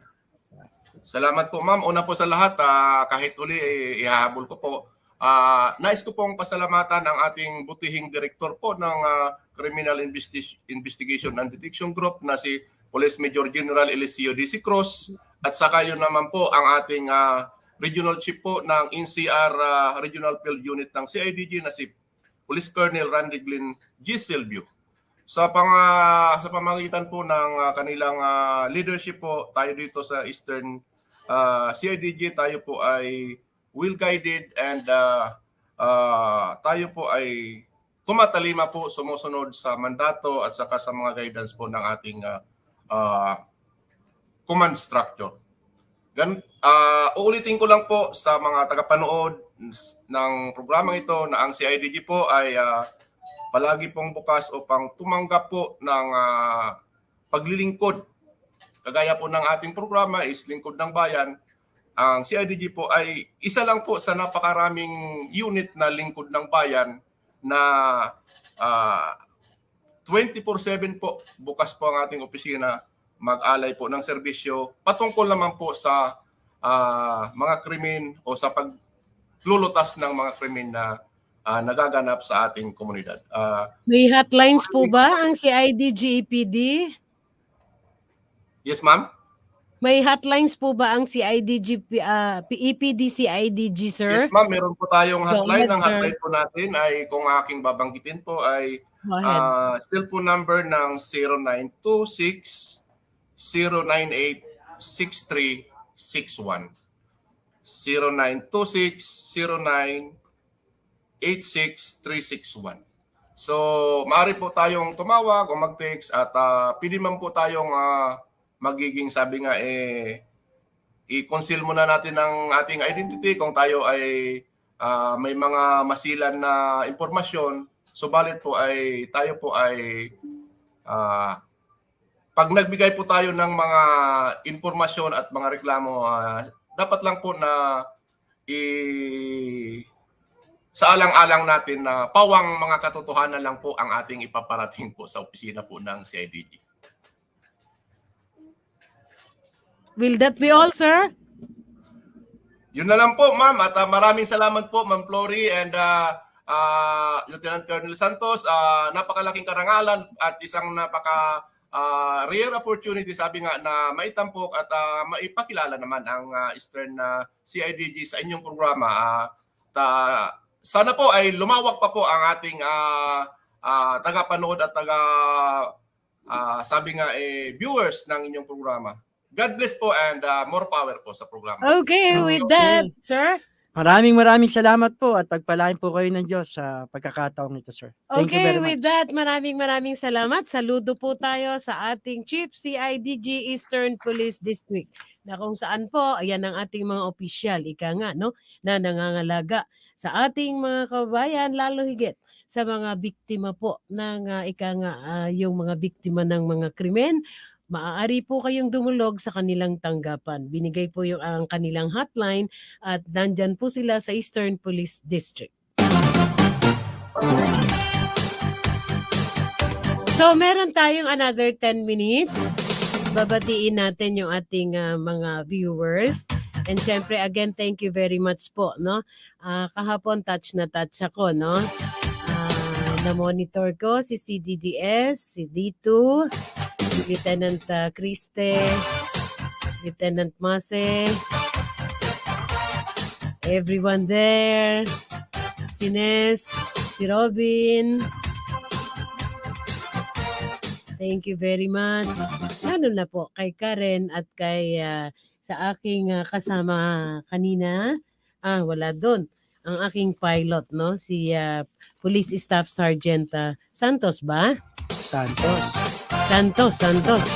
Salamat po, ma'am. Una po sa lahat, kahit uli ihahabol ko po, nais ko pong pasalamatan ang ating butihing direktor po ng Criminal Investigation and Detection Group na si Police Major General Eliseo D.C. Cruz, at saka yun naman po ang ating Regional Chief po ng NCR Regional Field Unit ng CIDG na si Police Colonel Randy Glenn G. Silvio. Sa pamagitan po ng kanilang leadership po, tayo dito sa Eastern CIDG, tayo po ay well-guided and tayo po ay tumatalima po, sumusunod sa mandato at saka sa mga guidance po ng ating command structure. Uulitin ko lang po sa mga tagapanood ng programang ito na ang CIDG po ay palagi pong bukas upang tumanggap po ng paglilingkod. Kagaya po ng ating programa is Lingkod ng Bayan. Ang CIDG po ay isa lang po sa napakaraming unit na lingkod ng bayan na 24/7 po bukas po ang ating opisina, mag-alay po ng serbisyo patungkol naman po sa mga krimen o sa paglulutas ng mga krimen na nagaganap sa ating komunidad. May hotlines po ba ang CIDG EPD? Yes, ma'am? May hotlines po ba ang CIDG, EPD CIDG, sir? Yes, ma'am. Meron po tayong Go hotline. ahead, Ang sir. hotline po natin ay, kung aking babanggitin po, ay Go ahead. cellphone number ng 0926 098 6361. 0926 09 86361. So, maaari po tayong tumawag o mag-text at pwede man po tayong magiging, sabi nga, i-conceal muna natin ang ating identity kung tayo ay may mga masilan na impormasyon. Subalit po ay tayo po ay pag nagbigay po tayo ng mga impormasyon at mga reklamo, dapat lang po na sa alang-alang natin na pawang mga katotohanan lang po ang ating ipaparating po sa opisina po ng CIDG. Will that be all, sir? Yun na lang po, ma'am. At maraming salamat po, Ma'am Flory and Lieutenant Colonel Santos. Napakalaking karangalan at isang rare opportunity, sabi nga, na maitampok at maipakilala naman ang Eastern CIDG sa inyong programa. Sana po ay lumawak pa po ang ating tagapanood at sabi nga, viewers ng inyong programa. God bless po and more power po sa programa. Okay, with that, sir. Maraming salamat po at pagpalain po kayo ng Diyos sa pagkakataong ito, sir. Thank you Okay, very with much. that, maraming salamat. Saludo po tayo sa ating Chief CIDG Eastern Police District na kung saan po, ayan ang ating mga opisyal, ika nga, no, na nangangalaga sa ating mga kabayan, lalo higit sa mga biktima po ng yung mga biktima ng mga krimen. Maaari po kayong dumulog sa kanilang tanggapan. Binigay po yung ang kanilang hotline at nandyan po sila sa Eastern Police District. So meron tayong another 10 minutes. Babatiin natin yung ating mga viewers. And syempre, again, thank you very much po, no? Kahapon, touch na touch ako, no? Na-monitor ko si CDDS, si D2, Lieutenant Criste, Lieutenant Mase, everyone there, si Nes, si Robin. Thank you very much. Lalo na po kay Karen at kay sa aking kasama kanina, wala doon, ang aking pilot, no? Si Police Staff Sergeant Santos ba? Santos.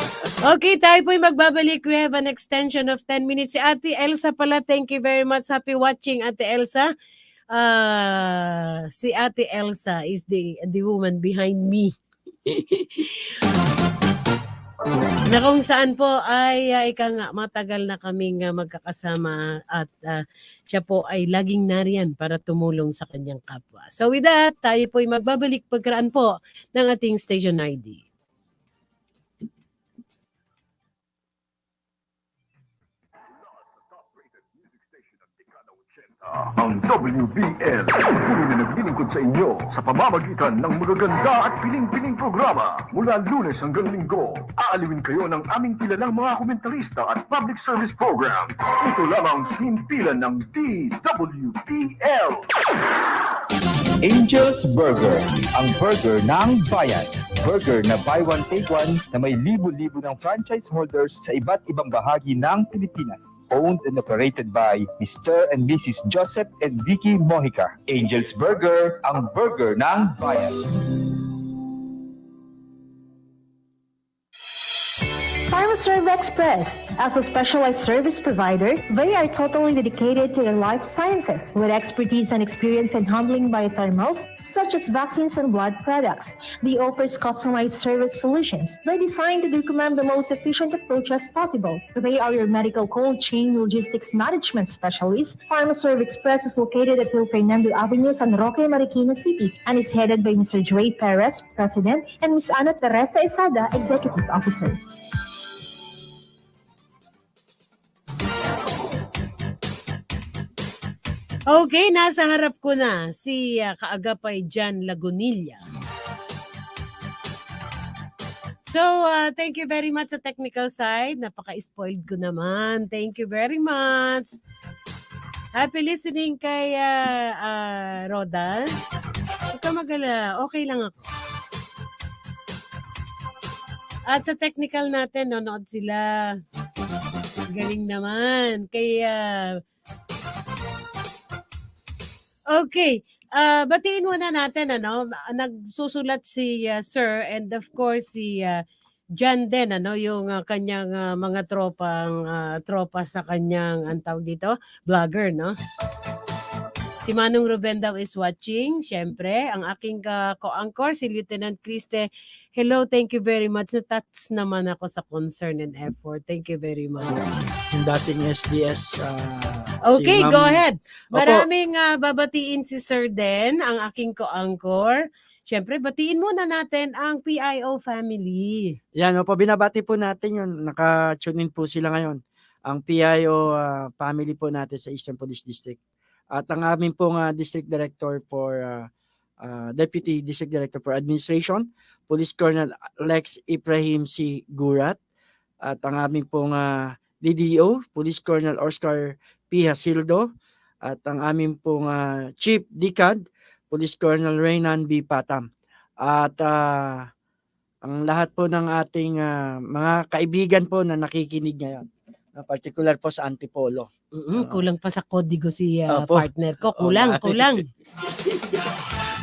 Okay, tayo po'y magbabalik. We have an extension of 10 minutes. Si Ate Elsa pala, thank you very much. Happy watching, Ate Elsa. Si Ate Elsa is the woman behind me. Na kung saan po ay matagal na kaming magkakasama at siya po ay laging nariyan para tumulong sa kanyang kapwa. So with that, tayo po ay magbabalik pagkaraan po ng ating station ID. Ang WBL, tuloy na naglilingkod sa inyo sa pamamagitan ng magaganda at piling-piling programa. Mula Lunes hanggang Linggo, aaliwin kayo ng aming kilalang mga komentarista at public service program. Ito lamang sinimpilan ng DWBL. Angel's Burger, ang burger ng bayan. Burger na buy one take one na may libo-libo ng franchise holders sa iba't ibang bahagi ng Pilipinas. Owned and operated by Mr. and Mrs. Joseph and Vicky Mojica. Angel's Burger, ang burger ng bayan. PharmaServe Express. As a specialized service provider, they are totally dedicated to the life sciences with expertise and experience in handling biothermals such as vaccines and blood products. They offers customized service solutions. They're designed to recommend the most efficient approach as possible. They are your medical cold chain logistics management specialist. PharmaServe Express is located at Hill Fernando Avenue, San Roque, Marikina City, and is headed by Mr. Dre Perez, President, and Ms. Ana Teresa Esada, Executive Officer. Okay, nasa harap ko na si Kaagapay Jan Lagunilla. So So, thank you very much sa technical side. Napaka-spoiled ko naman. Thank you very much. Happy listening kay Rodan. Huwag ka mag-alala. Okay lang ako. At sa technical natin, nonood sila. Galing naman. Kaya, okay. Batiin muna natin, nagsusulat si Sir and of course si John din, yung kanyang mga tropa sa kanyang, ang tawag dito, vlogger, no? Si Manong Ruben daw is watching, syempre. Ang aking co-anchor, si Lieutenant Criste. Hello, thank you very much. Natouch naman ako sa concern and effort. Thank you very much. Yung dating SDS. Okay, si go Ma'am- ahead. Opo. Maraming babatiin si Sir Den, ang aking co-anchor. Syempre, batiin muna natin ang PIO family. Yan, opo, binabati po natin yun. Naka-tune in po sila ngayon. Ang PIO family po natin sa Eastern Police District. At ang aming pong District Director for Deputy District Director for Administration, Police Colonel Lex Ibrahim C. Gurat. At ang aming pong DDO, Police Colonel Oscar P. Hasildo. At ang aming pong Chief DCAD, Police Colonel Reynan B. Patam. At ang lahat po ng ating mga kaibigan po na nakikinig ngayon, particular po sa Antipolo. Kulang pa sa kodigo si Opo. partner ko. Kulang.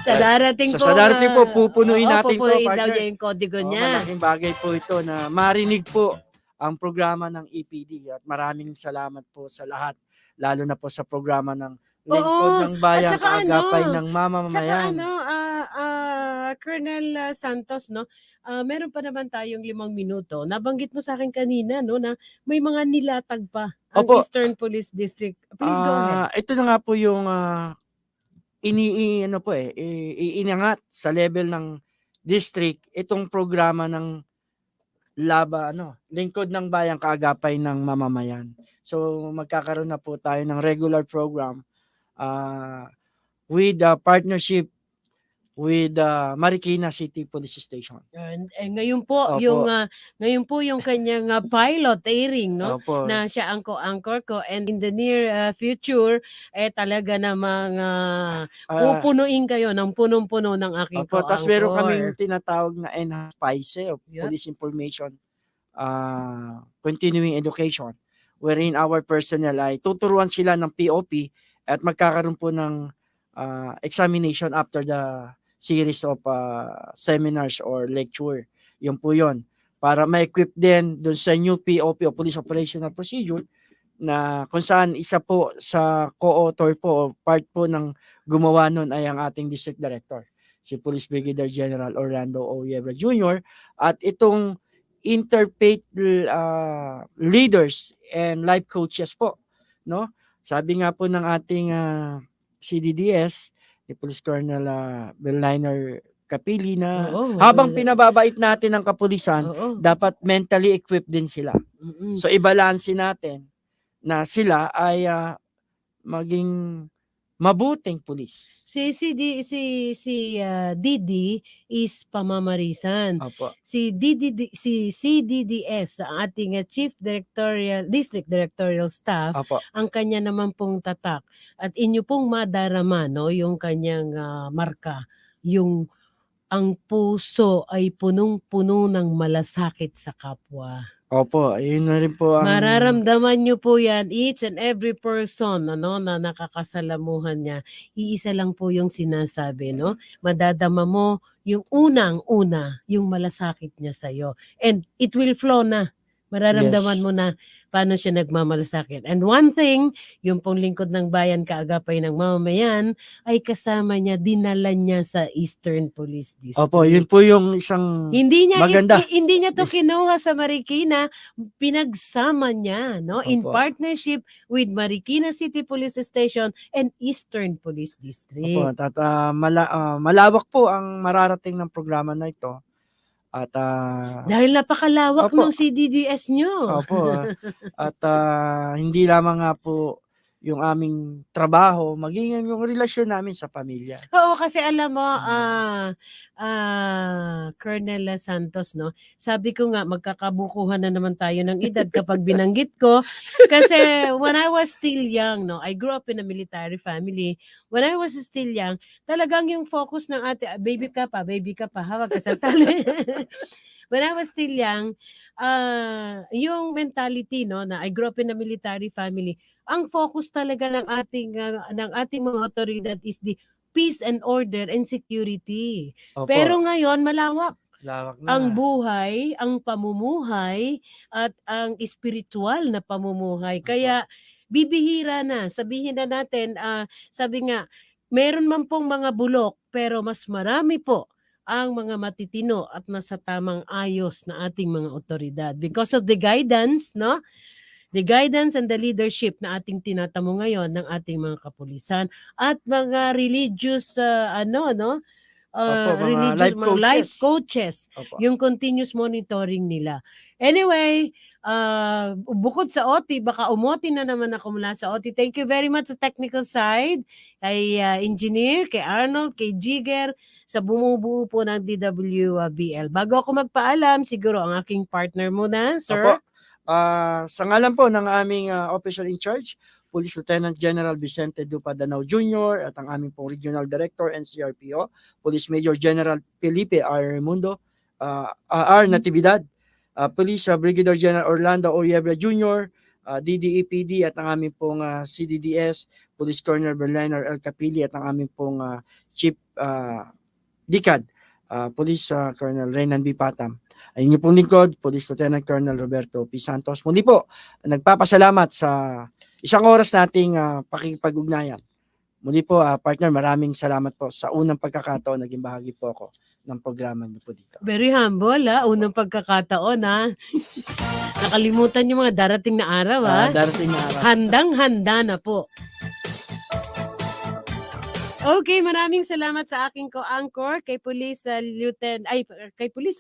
Sa darating Sa darating po, pupunuin natin po, pupunuin daw partner. niya yung kodigo Oo, niya. malaking bagay po ito na marinig po ang programa ng EPD at maraming salamat po sa lahat, lalo na po sa programa ng Lingkod ng Bayan, At saka Kaagapay ng Tsaka Mamamayan. Colonel Santos, meron pa naman tayong 5 minuto. Nabanggit mo sa akin kanina, na may mga nilatag pa ang Opo. Eastern Police District. Please go ahead. Ito na nga po yung iinangat sa level ng district itong programa ng Lingkod ng Bayan, Kaagapay ng Mamamayan. So magkakaroon na po tayo ng regular program with partnership with Marikina City Police Station. Ngayon po yung kanyang pilot airing, Opo. na siya ang co-anchor ko, and in the near future talaga namang pupunuin kayo ng punong-puno ng aking Opo, co-anchor. tapos meron kaming tinatawag na NHPICE, Yep. Police Information Continuing Education, wherein our personnel ay tuturuan sila ng POP at magkakaroon po ng examination after the series of seminars or lecture. Yun po yun. Para ma-equip din dun sa new POP o Police Operational Procedure na kung saan isa po sa co-author po o part po ng gumawa nun ay ang ating District Director, si Police Brigadier General Orlando O. Yebra Jr. At itong interfaith leaders and life coaches po, no? Sabi nga po ng ating CDDS, ni Police Colonel Berliner Capili na habang pinababait natin ang kapulisan, dapat mentally equipped din sila. So ibalanse natin na sila ay maging mabuting pulis. Si Didi is pamamarisan. Opo. Si CDDS, ang ating District Directorial Staff, Opo. ang kanya naman pong tatak. At inyo pong madarama, yung kanyang marka, yung ang puso ay punong-puno ng malasakit sa kapwa. Opo, yun na rin po ang... Mararamdaman nyo po yan, each and every person na nakakasalamuhan niya. Iisa lang po yung sinasabi, Madadama mo yung unang-una, yung malasakit niya sa'yo. And it will flow na. Mararamdaman mo na paano siya nagmamalasakit. And one thing, yung pong Lingkod ng Bayan, Kaagapay ng Mamamayan, ay kasama niya, dinala niya sa Eastern Police District. Opo, yun po yung isang maganda. Hindi niya to kinuha sa Marikina, pinagsama niya, in Opo. partnership with Marikina City Police Station and Eastern Police District. Opo, malawak po ang mararating ng programa na ito. At dahil napakalawak Opo. ng CDDS nyo. Opo. At hindi lamang nga po yung aming trabaho, maging yung relasyon namin sa pamilya. Oo, kasi alam mo, Colonel Santos, no? Sabi ko nga, magkakabukuhan na naman tayo ng edad kapag binanggit ko. Kasi when I was still young, no? I grew up in a military family. When I was still young, talagang yung focus ng ate, baby ka pa, hawag ka sasali. When I was still young, yung mentality, no, na I grew up in a military family, ang focus talaga ng ating mga otoridad is the peace and order and security. Opo. Pero ngayon malawak Lawak na. ang buhay, ang pamumuhay at ang espiritual na pamumuhay. Kaya bibihira na, sabihin na natin, sabi nga, meron man pong mga bulok pero mas marami po ang mga matitino at nasa tamang ayos na ating mga otoridad because of the guidance, no? The guidance and the leadership na ating tinatamo ngayon ng ating mga kapulisan at mga religious Opo, mga religious life life coaches. coaches, Opo. yung continuous monitoring nila. Anyway, bukod sa OT, baka umoti na naman ako mula sa OT. Thank you very much sa technical side, kay Engineer, kay Arnold, kay Jigger, sa bumubuo po ng DWBL. Bago ako magpaalam, siguro ang aking partner muna, sir. Opo. Sa ngalan po ng aming officer in charge, Police Lieutenant General Vicente Dupa Danao Jr. at ang aming pong Regional Director NCRPO, Police Major General Felipe R. Raimundo, R. Natividad, Police Brigadier General Orlando Oyebra Jr., DDEPD at ang aming pong CDDS, Police Colonel Berliner L. Capili at ang aming pong Chief DICAD, Police Colonel Renan B. Patam. Ang inyong pong lingkod, Police Lieutenant Colonel Roberto P. Santos. Muli po, nagpapasalamat sa isang oras nating pakikipag-ugnayan. Muli po, partner, maraming salamat po sa unang pagkakataon. Naging bahagi po ako ng programa niyo po dito. Very humble, unang pagkakataon, Nakalimutan yung mga darating na araw, Darating na araw. Handang-handa na po. Okay, maraming salamat sa aking co-anchor kay Police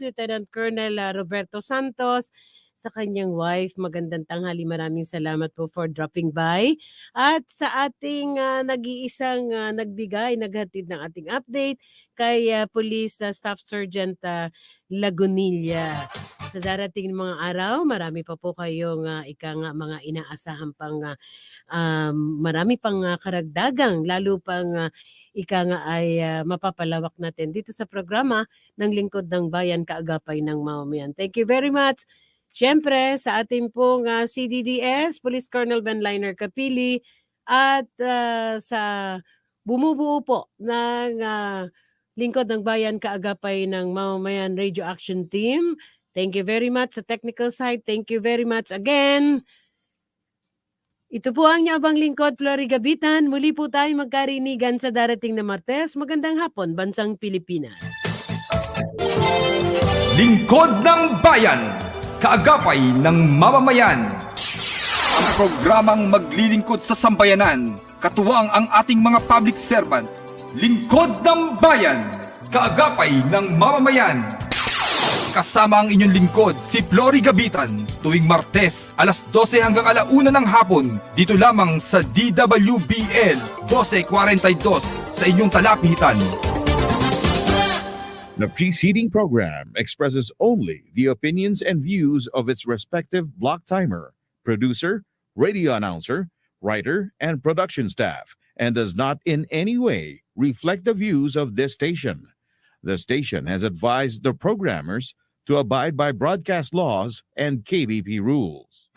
Lieutenant Colonel Roberto Santos, sa kanyang wife. Magandang tanghali. Maraming salamat po for dropping by. At sa ating nag-iisang naghatid ng ating update kay Police Staff Sergeant Lagunilla. Sa darating mga araw, marami pa po kayong mga inaasahan pang marami pang karagdagang, lalo pang ay mapapalawak natin dito sa programa ng Lingkod ng Bayan, Kaagapay ng Mamamayan. Thank you very much. Siyempre, sa ating pong CDDS, Police Colonel Benliner Capili, at sa bumubuo po ng Lingkod ng Bayan, Kaagapay ng Mamamayan Radio Action Team. Thank you very much sa technical side. Thank you very much again. Ito po ang Yabang Lingkod, Flory Gabitan. Muli po tayo magkarinigan sa darating na Martes. Magandang hapon, Bansang Pilipinas. Lingkod ng Bayan, kaagapay ng mamamayan. Ang programang maglilingkod sa sambayanan, katuwang ang ating mga public servants. Lingkod ng Bayan, kaagapay ng mamamayan. Kasama ang inyong lingkod, si Flory Gabitan, tuwing Martes, alas 12 hanggang 1:00 ng hapon, dito lamang sa DWBL 1242 sa inyong talapitan. The preceding program expresses only the opinions and views of its respective block timer, producer, radio announcer, writer, and production staff, and does not in any way reflect the views of this station. The station has advised the programmers to abide by broadcast laws and KBP rules.